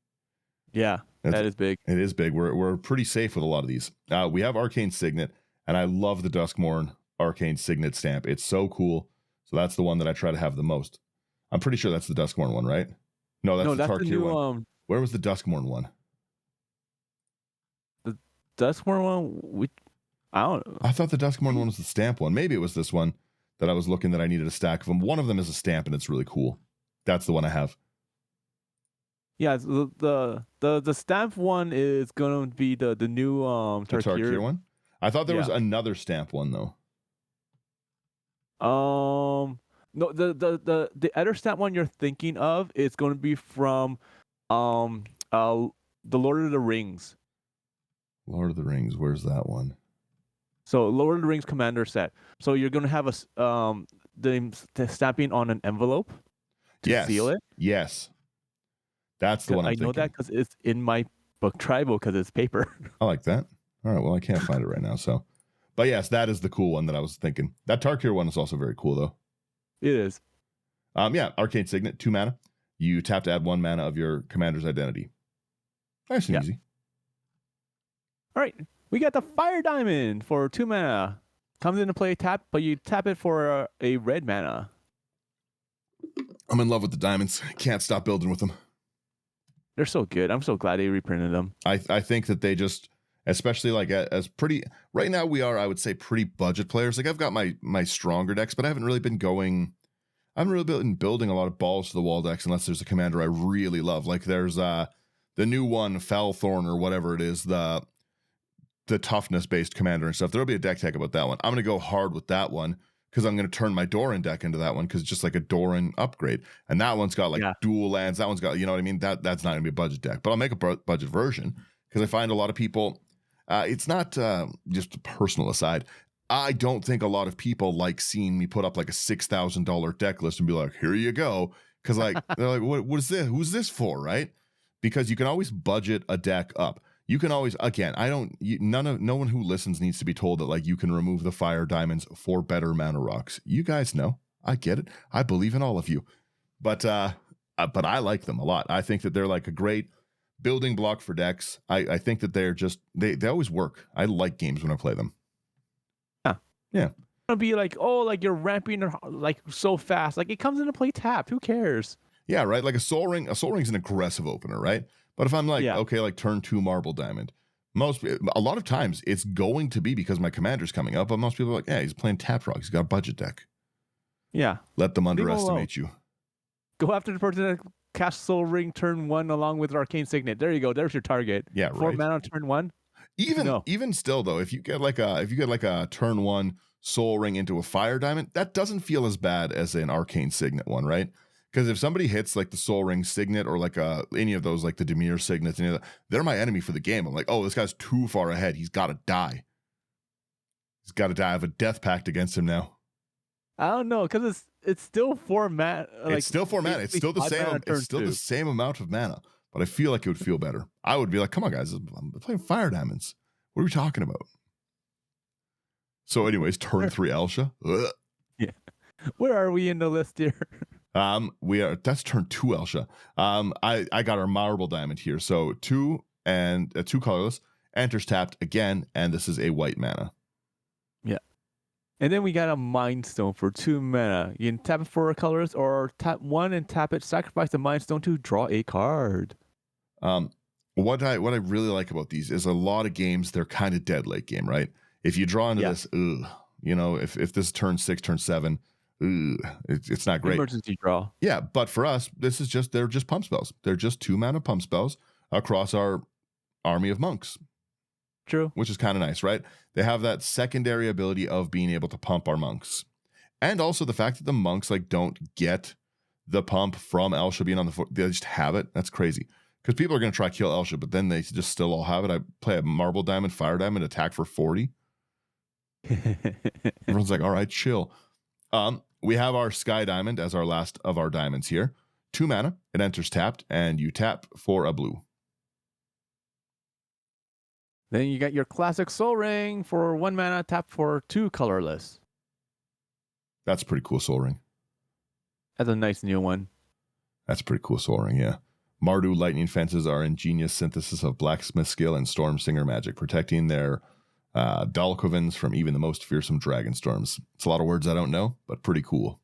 B: Yeah, that is big.
A: It is big. We're pretty safe with a lot of these. We have Arcane Signet, and I love the Duskmourn Arcane Signet stamp. It's so cool. So that's the one that I try to have the most. I'm pretty sure that's the Duskmourn one, right? No, that's the Tarkir one. Where was the Duskmourn one?
B: The Duskmourn one? I don't know.
A: I thought the Duskmourn one was the stamp one. Maybe it was this one that I was looking that I needed a stack of them. One of them is a stamp, and it's really cool. That's the one I have.
B: Yeah, the stamp one is going to be the new Tarkir.
A: The Tarkir one? I thought there was another stamp one though.
B: No, the other stamp one you're thinking of is going to be from the Lord of the Rings.
A: Lord of the Rings, where's that one?
B: So Lord of the Rings commander set. So you're going to have the stamping on an envelope to seal it.
A: Yes. That's the one I'm thinking.
B: I know that because it's in my book Tribal because it's paper.
A: I like that. All right, well, I can't find it right now, so. But yes, that is the cool one that I was thinking. That Tarkir one is also very cool, though.
B: It is.
A: Yeah, Arcane Signet, 2 mana. You tap to add 1 mana of your commander's identity. Nice and easy.
B: All right, we got the Fire Diamond for 2 mana. Comes into play tap, but you tap it for a red mana.
A: I'm in love with the diamonds. Can't stop building with them.
B: They're so good. I'm so glad they reprinted them.
A: I think that they just, especially like as pretty, right now we are, I would say, pretty budget players. Like I've got my stronger decks, but I haven't really been building a lot of balls to the wall decks unless there's a commander I really love. Like there's the new one, Falthorn or whatever it is, the toughness based commander and stuff. There'll be a deck tech about that one. I'm going to go hard with that one because I'm going to turn my Doran deck into that one because it's just like a Doran upgrade. And that one's got like dual lands. That one's got, you know what I mean? That's not going to be a budget deck, but I'll make a budget version because I find a lot of people, it's not just a personal aside. I don't think a lot of people like seeing me put up like a $6,000 deck list and be like, here you go. Because like, they're like, what is this? Who's this for? Right? Because you can always budget a deck up. You can always, again, no one who listens needs to be told that like you can remove the fire diamonds for better mana rocks. You guys know, I get it. I believe in all of you, but I like them a lot. I think that they're like a great building block for decks. I think that they're just, they always work. I like games when I play them.
B: Yeah.
A: All
B: gonna be like, oh, like you're ramping like so fast. Like it comes into play tapped. Who cares?
A: Yeah, right. Like a soul ring's an aggressive opener, right? But if I'm like,
B: Yeah.
A: okay, like turn 2 marble diamond, a lot of times it's going to be because my commander's coming up, but most people are like, yeah, he's playing tap rock. He's got a budget deck.
B: Yeah.
A: Let them
B: Leave him alone.
A: underestimate you.
B: Go after the person that cast Soul Ring turn 1 along with Arcane Signet. There you go. There's your target.
A: Yeah,
B: 4
A: right.
B: mana on turn 1.
A: Even still though, if you get like a turn 1 soul ring into a fire diamond, that doesn't feel as bad as an arcane signet one, right? Because if somebody hits like the soul ring signet or like any of those like the Demir signets, they're my enemy for the game. I'm like, oh, this guy's too far ahead. He's got to die. He's got to die. I have a death pact against him now.
B: I don't know, because it's still 4 mana. Like,
A: it's still 4 mana. It's still the same. It's still the same amount of mana. But I feel like it would feel better. I would be like, come on, guys, I'm playing fire diamonds. What are we talking about? So, anyways, turn 3 Elisha. Ugh.
B: Yeah. Where are we in the list here?
A: That's turn 2 Elisha. I got our marble diamond here. So 2 and 2 colorless, enters tapped again, and this is a white mana.
B: Yeah. And then we got a Mind Stone for 2 mana. You can tap it for a colorless or tap 1 and tap it, sacrifice the Mind Stone to draw a card.
A: What I really like about these is a lot of games, they're kind of dead late game, right? If you draw into this, if this turn 6, turn 7, it's not great.
B: Emergency draw.
A: Yeah, but for us, they're just pump spells. They're just 2 mana pump spells across our army of monks.
B: True.
A: Which is kind of nice, right? They have that secondary ability of being able to pump our monks. And also the fact that the monks like don't get the pump from Elisha being on the they just have it. That's crazy. Because people are going to try to kill Elisha, but then they just still all have it. I play a marble diamond, fire diamond, attack for 40. Everyone's like, all right, chill. We have our sky diamond as our last of our diamonds here. 2 mana, it enters tapped, and you tap for a blue.
B: Then you got your classic Soul Ring for 1 mana, tap for 2 colorless.
A: That's a pretty cool soul ring.
B: That's a nice new one.
A: That's a pretty cool soul ring, yeah. Mardu lightning fences are ingenious synthesis of blacksmith skill and storm singer magic, protecting their Dalkovins from even the most fearsome dragon storms. It's a lot of words I don't know, but pretty cool.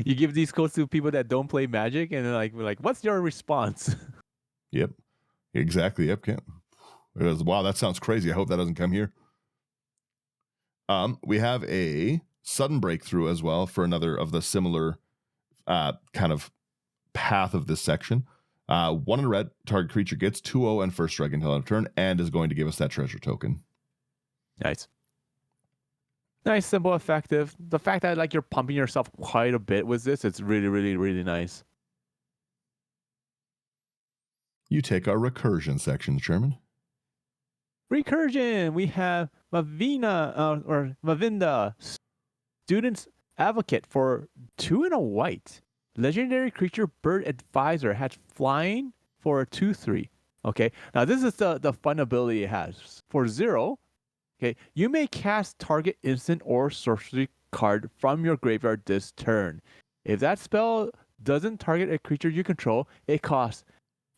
B: You give these codes to people that don't play Magic, and they're like, what's your response?
A: Yep, exactly. Yep, wow, that sounds crazy. I hope that doesn't come here. We have a sudden breakthrough as well for another of the similar kind of path of this section. 1 in red, target creature gets 2/0 and first strike until end of turn, and is going to give us that treasure token.
B: Nice, simple, effective. The fact that like you're pumping yourself quite a bit with this, it's really, really, really nice.
A: You take our recursion section, Sherman.
B: Recursion. We have Mavinda, Student's Advocate for 2 and a white. Legendary creature bird advisor has flying for a 2/3. Okay, now this is the fun ability it has. For 0, okay, you may cast target instant or sorcery card from your graveyard this turn. If that spell doesn't target a creature you control, it costs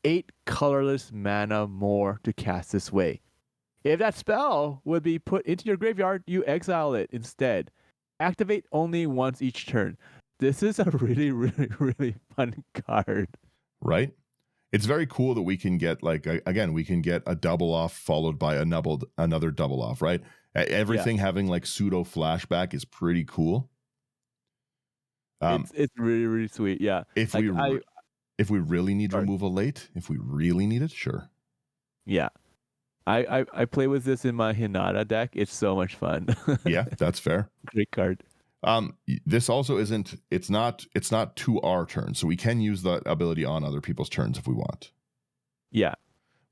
B: 8 colorless mana more to cast this way. If that spell would be put into your graveyard, you exile it instead. Activate only once each turn. This is a really, really, really fun card.
A: Right? It's very cool that we can get we can get a double off followed by another double off, right? Everything having like pseudo flashback is pretty cool.
B: It's really, really sweet. Yeah.
A: If we really need removal late, if we really need it, sure.
B: Yeah. I play with this in my Hinata deck. It's so much fun.
A: Yeah, that's fair.
B: Great card.
A: This also it's not to our turn, so we can use the ability on other people's turns if we want.
B: Yeah.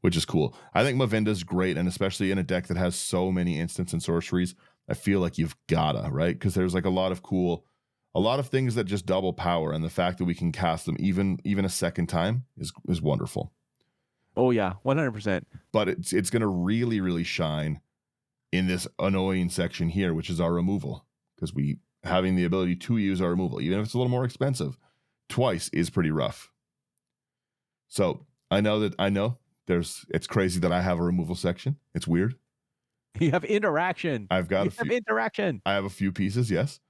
A: Which is cool. I think Mavinda's great, and especially in a deck that has so many instants and sorceries, I feel like you've gotta, right? Because there's like a lot of things that just double power, and the fact that we can cast them even a second time is wonderful.
B: Oh yeah, 100%.
A: But it's gonna really, really shine in this annoying section here, which is our removal. Because having the ability to use our removal, even if it's a little more expensive, twice is pretty rough. So I know it's crazy that I have a removal section. It's weird.
B: You have interaction.
A: I've got
B: You
A: a
B: have
A: few.
B: interaction.
A: I have a few pieces. Yes.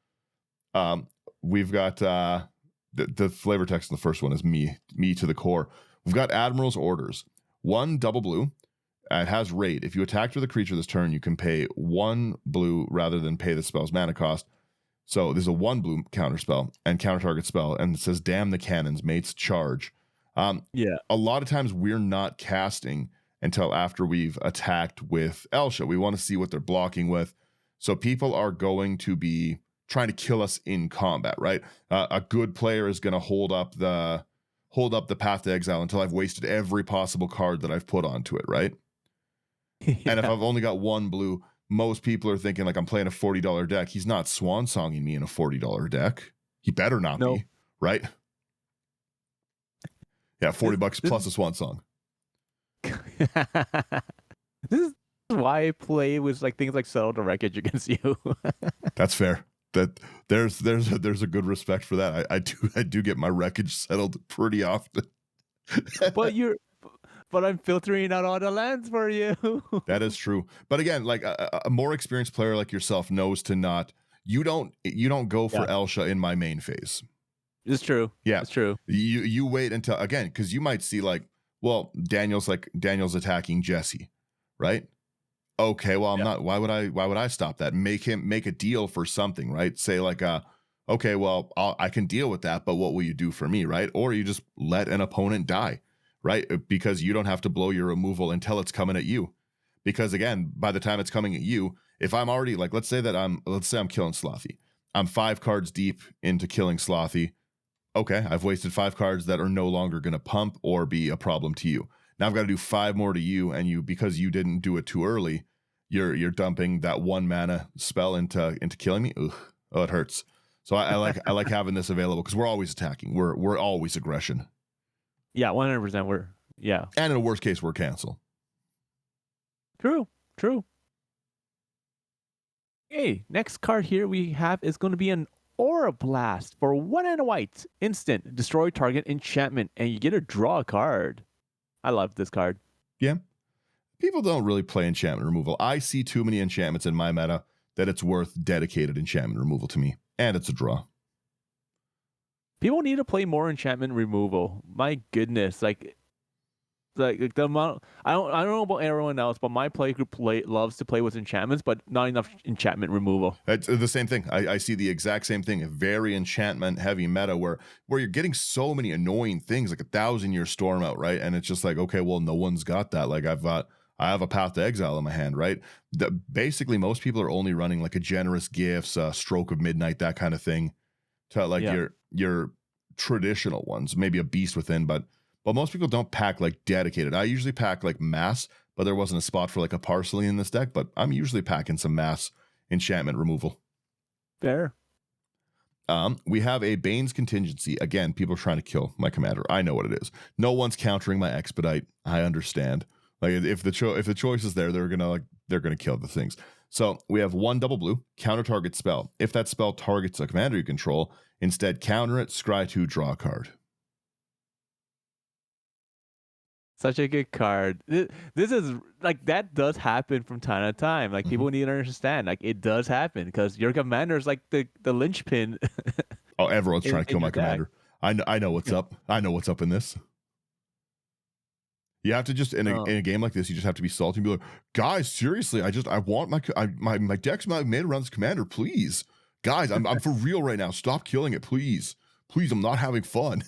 A: We've got the flavor text in the first one is me to the core. We've got Admiral's Orders. 1 double blue. It has raid. If you attack with a creature this turn, you can pay 1 blue rather than pay the spell's mana cost. So there's a 1 blue counter spell and counter target spell, and it says damn the cannons, mates, charge.
B: Yeah.
A: A lot of times we're not casting until after we've attacked with Elesha. We want to see what they're blocking with. So people are going to be trying to kill us in combat, right? A good player is going to hold up the Path to Exile until I've wasted every possible card that I've put onto it, right? And if I've only got 1 blue, most people are thinking like I'm playing a $40 deck. He's not swan songing me in a $40 deck. He better not be, right? Yeah, $40 plus a swan song.
B: This is why I play with like things like settle the wreckage against you.
A: That's fair. That there's a good respect for that. I do get my wreckage settled pretty often.
B: But I'm filtering out all the lands for you.
A: That is true. But again, like a more experienced player like yourself knows to not. You don't go for Elesha in my main phase.
B: It's true.
A: Yeah,
B: it's true.
A: You wait until again because you might see like, well, Daniel's attacking Jesse, right? Okay, well, I'm not. Why would I stop that? Make a deal for something, right? Say like, okay, well, I can deal with that, but what will you do for me, right? Or you just let an opponent die, right? Because you don't have to blow your removal until it's coming at you. Because again, by the time it's coming at you, if I'm already like, let's say I'm killing Slothy. I'm 5 cards deep into killing Slothy. Okay, I've wasted 5 cards that are no longer going to pump or be a problem to you. Now I've got to do 5 more to you, and because you didn't do it too early, you're dumping that 1 mana spell into killing me. Ugh. Oh, it hurts. So I like having this available because we're always attacking. We're always aggression.
B: Yeah, 100%.
A: And in a worst case, we're cancel.
B: True. Hey, next card here we have is going to be an Aura Blast for 1 and a white. Instant. Destroy target enchantment, and you get to draw a card. I love this card.
A: Yeah. People don't really play enchantment removal. I see too many enchantments in my meta that it's worth dedicated enchantment removal to me. And it's a draw.
B: People need to play more enchantment removal. My goodness. Like the amount, I don't know about everyone else, but my play group loves to play with enchantments, but not enough enchantment removal.
A: It's the same thing. I see the exact same thing. A very enchantment heavy meta where you're getting so many annoying things, like 1,000-year storm out, right? And it's just like, okay, well, no one's got that. Like I have a Path to Exile in my hand, right? Basically, most people are only running like a Generous Gifts, Stroke of Midnight, that kind of thing, to like your traditional ones, maybe a Beast Within, but most people don't pack like dedicated. I usually pack like mass, but there wasn't a spot for like a Parsley in this deck, but I'm usually packing some mass enchantment removal.
B: Fair.
A: We have a Bane's Contingency. Again, people are trying to kill my commander. I know what it is. No one's countering my Expedite. I understand. Like if the choice is there, they're gonna kill the things. So we have 1 double blue, counter target spell. If that spell targets a commander you control, instead counter it, scry 2, draw a card.
B: Such a good card. This is like, that does happen from time to time. Like people need to understand, like it does happen because your commander is like the linchpin.
A: Oh, everyone's trying to kill my commander. I know what's up. I know what's up in this. You have to just in a game like this, you just have to be salty and be like, guys, seriously, I want my deck's made around this commander, please, guys, I'm for real right now. Stop killing it, please. I'm not having fun.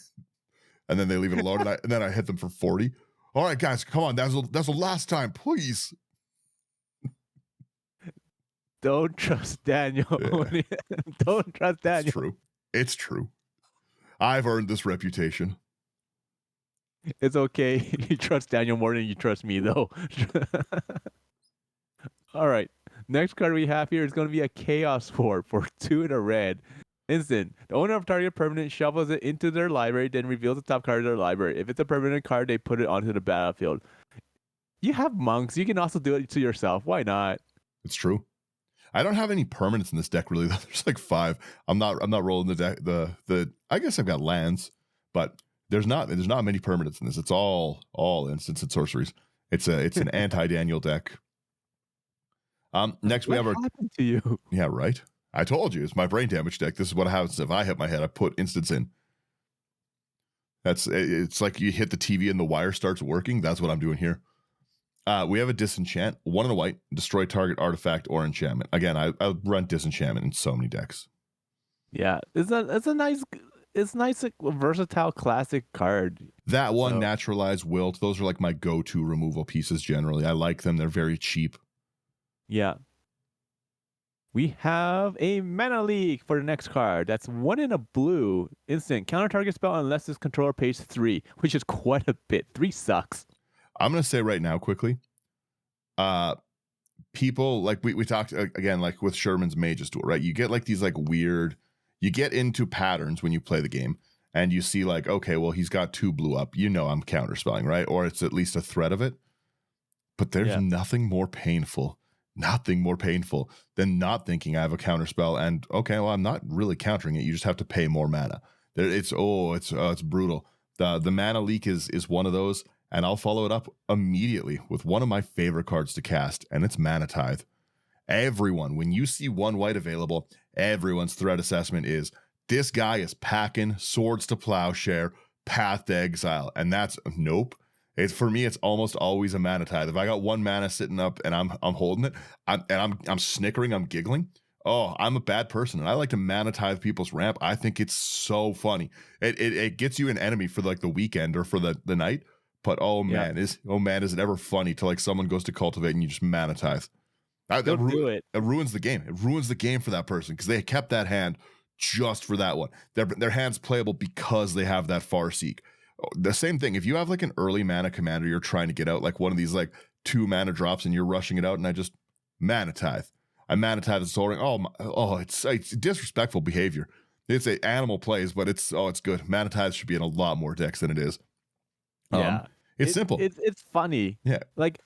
A: And then they leave it alone, and then I hit them for 40. All right, guys, come on. That's the last time, please.
B: Don't trust Daniel. Yeah. Don't trust Daniel.
A: It's true. I've earned this reputation.
B: It's okay. You trust Daniel more than you trust me, though. All right. Next card we have here is going to be a Chaos Sword for 2 in a red. Instant. The owner of target permanent shovels it into their library, then reveals the top card of their library. If it's a permanent card, they put it onto the battlefield. You have monks. You can also do it to yourself. Why not? It's
A: true. I don't have any permanents in this deck really. There's like 5. I'm not rolling the deck. The I guess I've got lands, but there's not many permanents in this. It's all instants and sorceries. It's an anti-Daniel deck. Next we
B: What
A: have our
B: happened to you?
A: yeah, right. I told you it's my brain damage deck. This is what happens if I hit my head. I put instants in. It's like you hit the TV and the wire starts working. That's what I'm doing here. We have a disenchant, 1 and a white, destroy target artifact or enchantment. Again, I run disenchantment in so many decks.
B: Yeah, it's nice, like, versatile classic card.
A: That one,
B: So
A: naturalized wilt. Those are like my go-to removal pieces generally. I like them. They're very cheap.
B: yeah, we have a mana leak for the next card. That's 1 in a blue instant counter target spell unless this controller pays 3, which is quite a bit. 3 sucks.
A: I'm gonna say right now quickly. People like we talked again, like with Sherman's Mage's Duel, right? You get like these like weird, you get into patterns when you play the game and you see like, okay, well, he's got 2 blue up. You know I'm counterspelling, right? Or it's at least a threat of it. But there's
B: Yeah.
A: nothing more painful than not thinking I have a counterspell and okay, well, I'm not really countering it. You just have to pay more mana. It's brutal. The mana leak is one of those, and I'll follow it up immediately with one of my favorite cards to cast, and it's Mana Tithe. Everyone, when you see 1 white available, everyone's threat assessment is this guy is packing Swords to Plowshare, Path to Exile, and that's nope. It's for me, it's almost always a Mana Tithe. If I got 1 mana sitting up and I'm holding it, I'm snickering, I'm giggling. Oh, I'm a bad person, and I like to Mana Tithe people's ramp. I think it's so funny. It gets you an enemy for like the weekend or for the night. But oh
B: Yeah.
A: man, is it ever funny to like someone goes to cultivate and you just Mana Tithe?
B: Don't do it.
A: It ruins the game. It ruins the game for that person because they kept that hand just for that one. Their hand's playable because they have that Farseek. The same thing. If you have like an early mana commander, you're trying to get out like one of these like 2 mana drops and you're rushing it out, and I just Mana Tithe. I Mana Tithe the Soul Ring. It's disrespectful behavior. It's a animal plays, but it's good. Mana Tithe should be in a lot more decks than it is.
B: Yeah.
A: It's simple.
B: It's funny.
A: Yeah.
B: Like,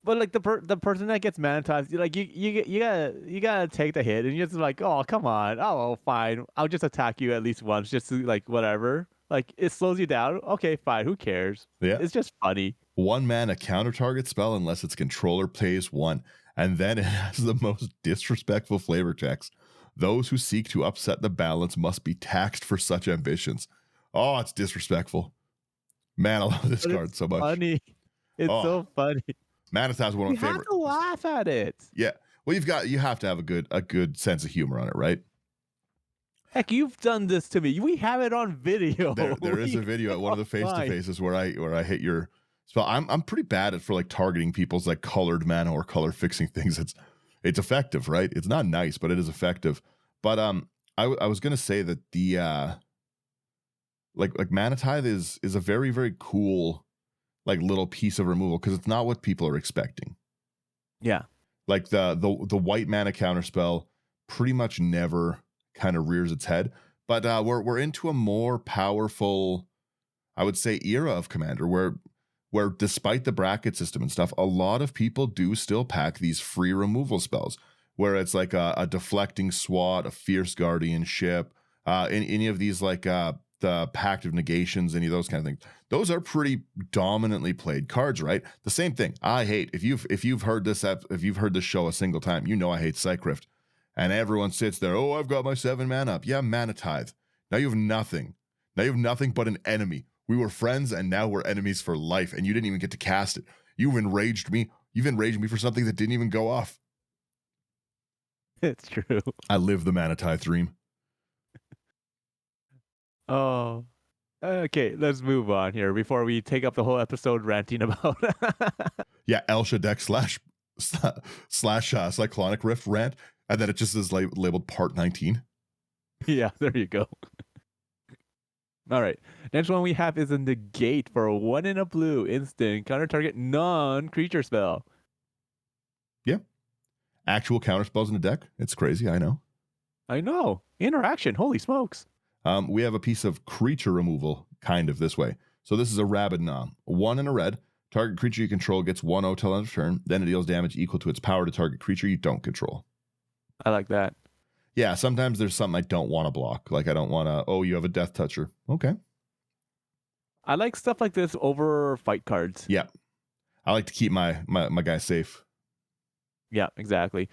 B: but like the person that gets mana tithe, like you gotta take the hit, and you're just like, oh, come on, oh, fine, I'll just attack you at least once, just to, like, whatever. Like, it slows you down. Okay, fine, who cares?
A: Yeah.
B: It's just funny.
A: 1 mana counter target spell unless its controller pays 1. And then it has the most disrespectful flavor text. Those who seek to upset the balance must be taxed for such ambitions. Oh, it's disrespectful. Man, I love this
B: But
A: card
B: it's
A: so much.
B: funny. It's so funny.
A: Mana Tithe is one of
B: You
A: my
B: have
A: favorite.
B: to laugh at it.
A: Yeah. Well, you have to have a good sense of humor on it, right?
B: Heck, you've done this to me. We have it on video.
A: There is a video at one of the face to faces where I hit your spell. I'm pretty bad at for like targeting people's like colored mana or color fixing things. It's effective, right? It's not nice, but it is effective. But I was gonna say that the like Mana Tithe is a very, very cool like little piece of removal because it's not what people are expecting.
B: Yeah.
A: Like the white mana counterspell pretty much never kind of rears its head. But we're into a more powerful, I would say, era of Commander where despite the bracket system and stuff, a lot of people do still pack these free removal spells where it's like a deflecting swat, a fierce guardianship, any of these like the Pact of Negations, any of those kind of things. Those are pretty dominantly played cards, right? The same thing. I hate if you've heard this show a single time, you know I hate Cycrift. And everyone sits there, oh, I've got my 7 mana up. Yeah, Mana Tithe. Now you have nothing. Now you have nothing but an enemy. We were friends and now we're enemies for life, and you didn't even get to cast it. You've enraged me. You've enraged me for something that didn't even go off.
B: It's true.
A: I live the Mana Tithe dream.
B: Oh. Okay, let's move on here before we take up the whole episode ranting about.
A: Yeah, Elesha deck slash Cyclonic Rift rant, and then it just is labeled part 19.
B: Yeah, there you go. All right. Next one we have is a negate for a 1 in a blue instant counter target non-creature spell.
A: Yeah. Actual counter spells in the deck. It's crazy, I know.
B: I know. Interaction. Holy smokes.
A: We have a piece of creature removal kind of this way. So this is a Rabid Nom. 1 in a red. Target creature you control gets 1/0 till end of turn. Then it deals damage equal to its power to target creature you don't control.
B: I like that.
A: Yeah, sometimes there's something I don't want to block. Like I don't want to, oh, you have a Death Toucher. Okay.
B: I like stuff like this over fight cards.
A: Yeah. I like to keep my guy safe.
B: Yeah, exactly.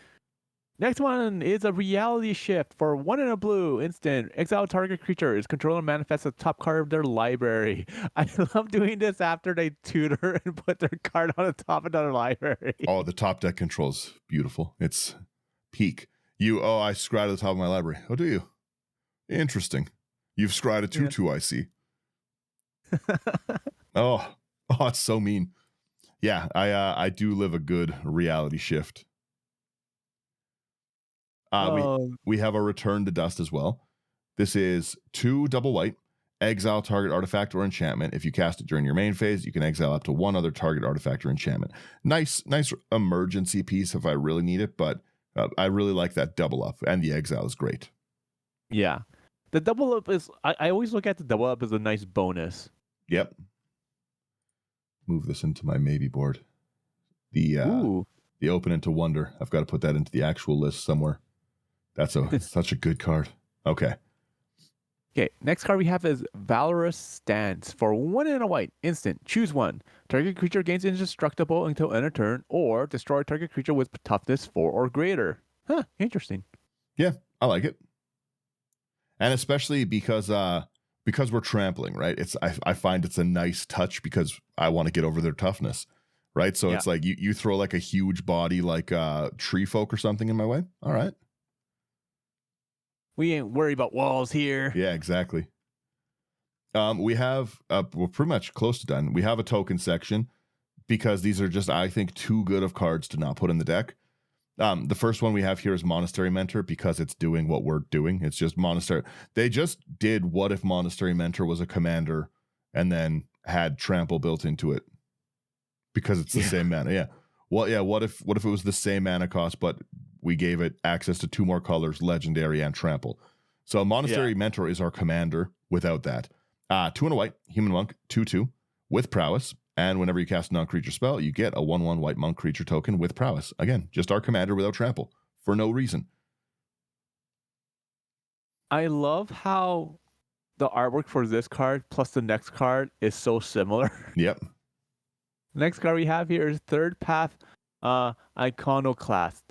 B: Next one is a reality shift for 1 in a blue instant. Exile target creature is controller manifests the top card of their library. I love doing this after they tutor and put their card on the top of their library.
A: Oh, the top deck control's beautiful. It's peak. I scry to the top of my library. Oh, do you? Interesting. You've scried a 2/2, I see. Oh, it's so mean. Yeah, I do live a good reality shift.
B: Oh,
A: We have a return to dust as well. This is 2 double white. Exile target artifact or enchantment. If you cast it during your main phase, you can exile up to 1 other target artifact or enchantment. Nice emergency piece if I really need it, but I really like that double up, and the exile is great.
B: yeah. The double up is, I always look at the double up as a nice bonus.
A: Yep. Move this into my maybe board. The open into wonder. I've got to put that into the actual list somewhere. That's such a good card. Okay.
B: Okay, next card we have is Valorous Stance. For 1 in a white, instant, choose 1. Target creature gains indestructible until end of turn, or destroy target creature with toughness 4 or greater. Huh, interesting.
A: Yeah, I like it. And especially because we're trampling, right? I find it's a nice touch because I want to get over their toughness, right? So it's like you throw like a huge body like tree folk or something in my way. All right.
B: We ain't worried about walls here.
A: Yeah, exactly. We have we're pretty much close to done. We have a token section because these are just, I think, too good of cards to not put in the deck. The first one we have here is Monastery Mentor because it's doing what we're doing. It's just Monastery. They just did what if Monastery Mentor was a commander and then had trample built into it because it's the same mana. Yeah. Well, yeah. What if it was the same mana cost, but we gave it access to 2 more colors, legendary and trample. So Monastery Mentor is our commander without that. 2 and a white, human monk, 2/2 with prowess. And whenever you cast a non-creature spell, you get a 1/1 white monk creature token with prowess. Again, just our commander without trample for no reason.
B: I love how the artwork for this card plus the next card is so similar.
A: Yep.
B: Next card we have here is Third Path Iconoclast.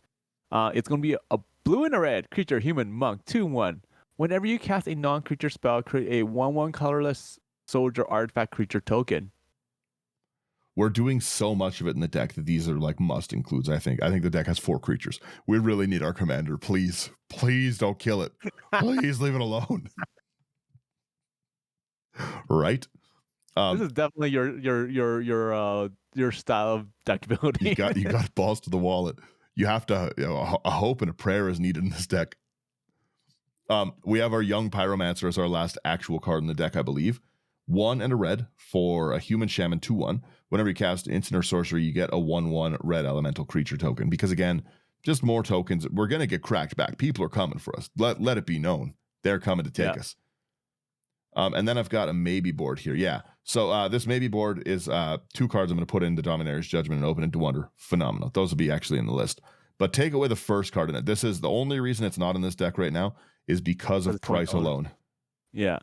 B: It's going to be a blue and a red creature, human, monk, 2/1. Whenever you cast a non-creature spell, create a 1/1 colorless soldier artifact creature token.
A: We're doing so much of it in the deck that these are like must includes, I think. I think the deck has 4 creatures. We really need our commander. Please, please don't kill it. Please leave it alone. Right?
B: This is definitely your style of deck building.
A: you got balls to the wallet. You have to, a hope and a prayer is needed in this deck. We have our Young Pyromancer as our last actual card in the deck, I believe. 1 and a red for a human shaman, 2/1. Whenever you cast instant or sorcery, you get a 1/1 red elemental creature token. Because again, just more tokens. We're gonna get cracked back. People are coming for us. Let it be known. They're coming to take us. And then I've got a maybe board here. Yeah. So this maybe board is 2 cards I'm going to put into Dominators Judgment and Open into Wonder. Phenomenal. Those will be actually in the list. But take away the first card in it. This is the only reason it's not in this deck right now is because of price alone.
B: Yeah.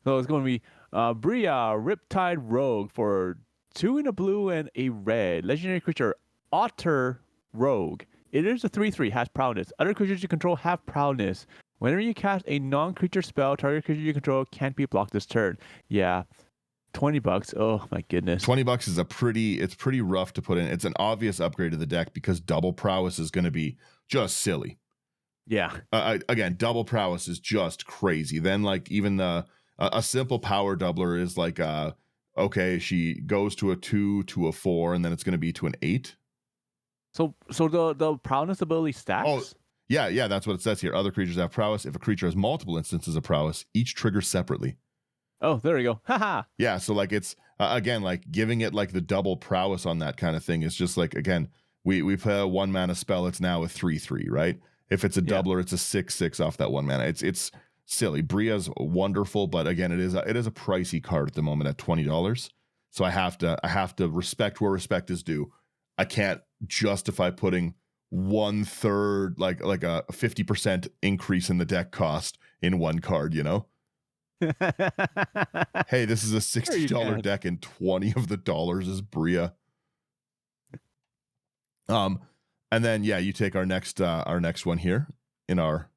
B: So it's going to be Bria, Riptide Rogue for 2 in a blue and a red. Legendary creature, Otter Rogue. It is a 3/3, has prowess. Other creatures you control have prowess. Whenever you cast a non-creature spell, target creature you control can't be blocked this turn. Yeah. $20. Oh my goodness.
A: $20 is it's pretty rough to put in. It's an obvious upgrade to the deck because double prowess is going to be just silly.
B: Yeah.
A: Again, double prowess is just crazy. Then like even a simple power doubler is like okay, she goes to a 2 to a 4 and then it's going to be to an 8.
B: So the prowess ability stacks?
A: Oh, yeah, that's what it says here. Other creatures have prowess. If a creature has multiple instances of prowess, each triggers separately.
B: Oh, there we go. Haha.
A: Yeah, so like it's again like giving it like the double prowess on that kind of thing is just like, again, we play a 1 mana spell, it's now a 3/3, right? If it's a doubler, it's a 6/6 off that 1 mana. It's silly. Bria's wonderful, but again, it is a pricey card at the moment at $20. So I have to respect where respect is due. I can't justify putting 1/3 like a 50% increase in the deck cost in one card, you know? Hey, this is a $60 deck and 20 of the dollars is Bria. And then yeah, you take our next one here in our.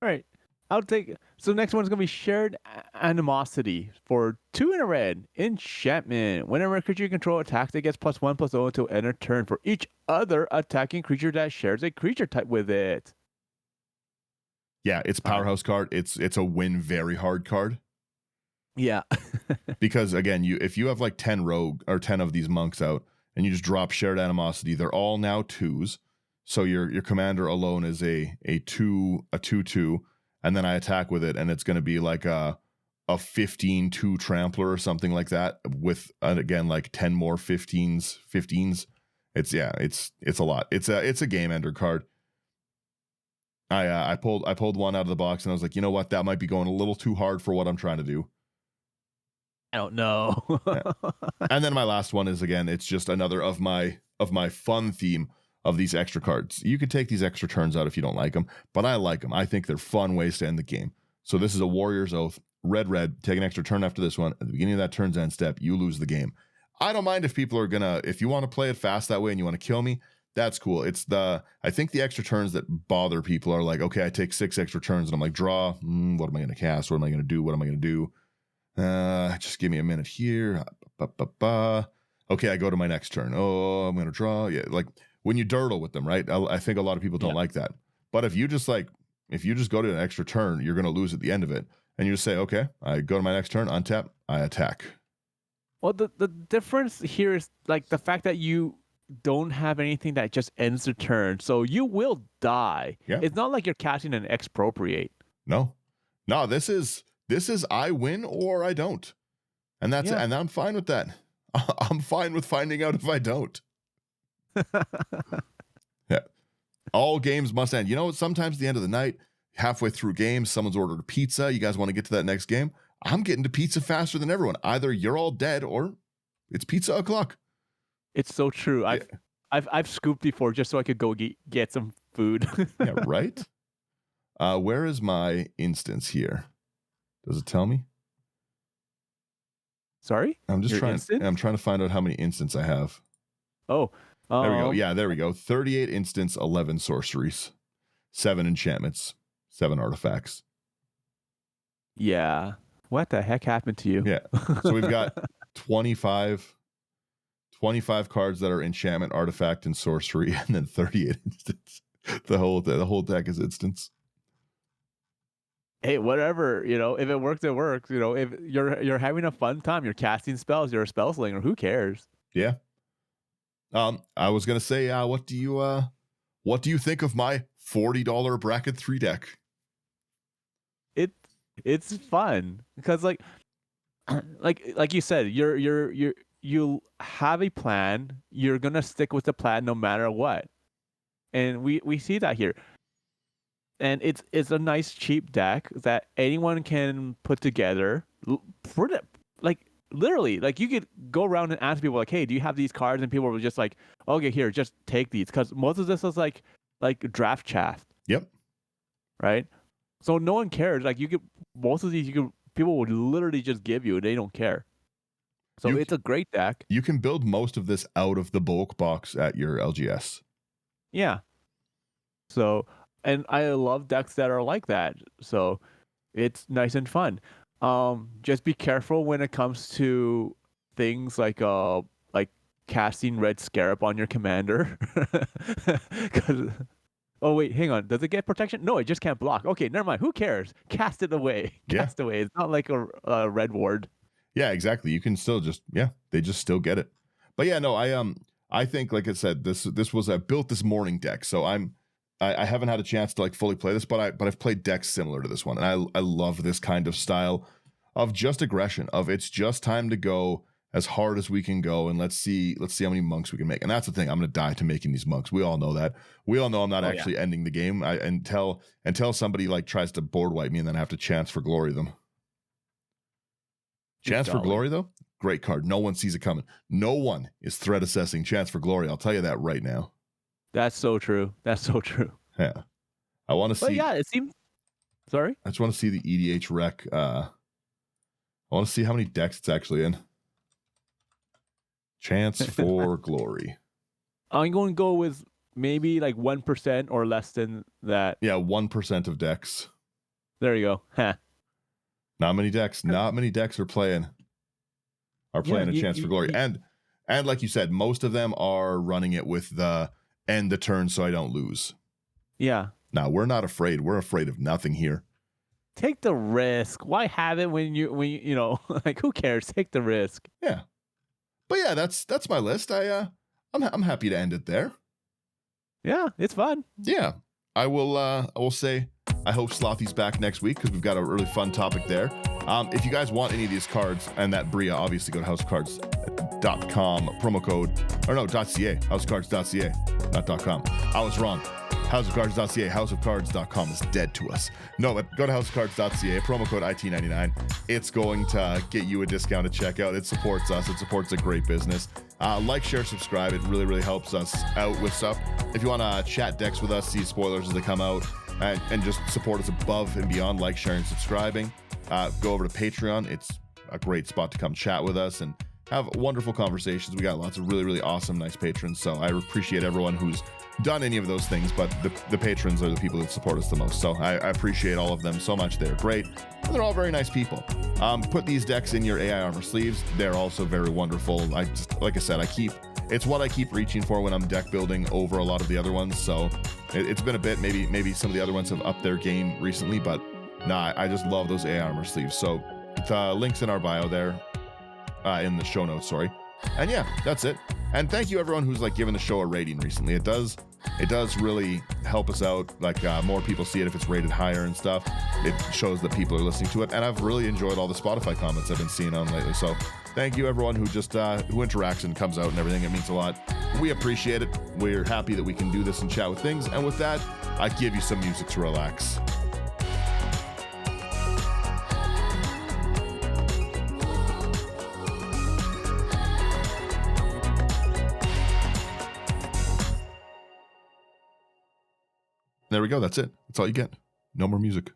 B: All right. I'll take. So next one's gonna be shared animosity for 2 in a red. Enchantment. Whenever a creature you control attacks, it gets +1/+0 until end of turn for each other attacking creature that shares a creature type with it.
A: Yeah, it's powerhouse card. It's a win very hard card.
B: Yeah.
A: Because again, if you have like 10 rogue or 10 of these monks out and you just drop shared animosity, they're all now 2s. So your commander alone is a 2/2, and then I attack with it, and it's going to be like a 15/2 trampler or something like that with again like 10 more 15s. It's a lot. It's a game ender card. I pulled one out of the box and I was like, you know what, that might be going a little too hard for what I'm trying to do.
B: I don't know.
A: Yeah. And then my last one is, again, it's just another of my fun theme of these extra cards. You could take these extra turns out if you don't like them, but I like them. I think they're fun ways to end the game. So this is a Warrior's Oath, red, take an extra turn after this one. At the beginning of that turn's end step, you lose the game. I don't mind if people are if you want to play it fast that way and you want to kill me, that's cool. I think the extra turns that bother people are like, okay, I take 6 extra turns and I'm like, draw, what am I going to cast? What am I going to do? What am I going to do? Just give me a minute here. Okay, I go to my next turn. Oh, I'm going to draw. Yeah, like when you dirtle with them, right? I think a lot of people don't like that. But if you just go to an extra turn, you're going to lose at the end of it. And you just say, okay, I go to my next turn, untap, I attack.
B: Well, the difference here is like the fact that you don't have anything that just ends the turn, so you will die.
A: Yeah.
B: It's not like you're casting an expropriate.
A: No, this is I win or I don't, and that's it. And I'm fine with that. I'm fine with finding out if I don't. Yeah, all games must end. You know, sometimes at the end of the night, halfway through games, someone's ordered a pizza. You guys want to get to that next game? I'm getting to pizza faster than everyone. Either you're all dead or it's pizza o'clock.
B: It's so true. I've scooped before just so I could go get some food.
A: Yeah, right. Where is my instance here? Does it tell me?
B: Sorry?
A: I'm trying to find out how many instants I have.
B: Oh.
A: There we go. Yeah, there we go. 38 instants, 11 sorceries, 7 enchantments, 7 artifacts.
B: Yeah. What the heck happened to you?
A: Yeah. So we've got 25 cards that are enchantment, artifact, and sorcery, and then 38 instants. The whole deck is instants.
B: Hey, whatever, if it works, it works. If you're having a fun time, you're casting spells, you're a spell slinger, who cares?
A: Yeah. I was gonna say, what do you think of my $40 bracket 3 deck?
B: It's fun because like you said, you have a plan. You're gonna stick with the plan no matter what, and we see that here. And it's a nice cheap deck that anyone can put together. Literally, like you could go around and ask people like, "Hey, do you have these cards?" And people were just like, "Okay, here, just take these," because most of this is like draft chaff.
A: Yep.
B: Right. So no one cares. Like most of these people would literally just give you. They don't care. So it's a great deck.
A: You can build most of this out of the bulk box at your LGS.
B: Yeah. So, and I love decks that are like that. So it's nice and fun. Just be careful when it comes to things like casting Red Scarab on your commander. Oh wait, hang on. Does it get protection? No, it just can't block. Okay, never mind. Who cares? Cast it away. Cast away. It's not like a red ward.
A: Yeah, exactly. You can still they just still get it. But yeah, no, I think, like I said, this was I built this morning deck, so I haven't had a chance to like fully play this, but I've played decks similar to this one, and I love this kind of style of just aggression. Of it's just time to go as hard as we can go, and let's see how many monks we can make. And that's the thing. I'm going to die to making these monks. We all know that. We all know I'm not actually ending the game until somebody like tries to board wipe me, and then I have to chance for glory them. Chance for glory, though, great card. No one sees it coming. No one is threat assessing chance for glory. I'll tell you that right now.
B: That's so true. That's so true.
A: Yeah, I want to see.
B: But yeah, it seems. Sorry,
A: I just want to see the EDH rec. I want to see how many decks it's actually in. Chance for glory.
B: I'm going to go with maybe like 1% or less than that.
A: Yeah, 1% of decks.
B: There you go. Huh.
A: Not many decks. Not many decks are playing a chance for glory. And like you said, most of them are running it with the end the turn so I don't lose.
B: Yeah.
A: Now, we're not afraid. We're afraid of nothing here.
B: Take the risk. Why have it when you like who cares? Take the risk.
A: Yeah. But yeah, that's my list. I'm happy to end it there.
B: Yeah, it's fun.
A: Yeah. I will say I hope Slothy's back next week because we've got a really fun topic there. If you guys want any of these cards and that Bria, obviously go to housecards.com promo code, or no, .ca, housecards.ca, not .com. I was wrong. Houseofcards.ca, houseofcards.com is dead to us. No, but go to houseofcards.ca, promo code IT99. It's going to get you a discount at checkout. It supports us. It supports a great business. Like, share, subscribe. It really, really helps us out with stuff. If you want to chat decks with us, see spoilers as they come out, and just support us above and beyond, like, sharing, subscribing, go over to Patreon. It's a great spot to come chat with us and have wonderful conversations. We got lots of really, really awesome, nice patrons. So I appreciate everyone who's done any of those things, but the patrons are the people that support us the most. So I appreciate all of them so much. They're great. And they're all very nice people. Put these decks in your AI armor sleeves. They're also very wonderful. Like I said, it's what I keep reaching for when I'm deck building over a lot of the other ones. So it's been a bit, maybe some of the other ones have upped their game recently, but nah, I just love those AI armor sleeves. So the link's in our bio there, in the show notes, sorry. And yeah, that's it. And thank you everyone who's like given the show a rating recently. It does really help us out. Like more people see it if it's rated higher and stuff. It shows that people are listening to it. And I've really enjoyed all the Spotify comments I've been seeing on lately. So thank you everyone who just who interacts and comes out and everything. It means a lot. We appreciate it. We're happy that we can do this and chat with things. And with that, I give you some music to relax. There we go. That's it. That's all you get. No more music.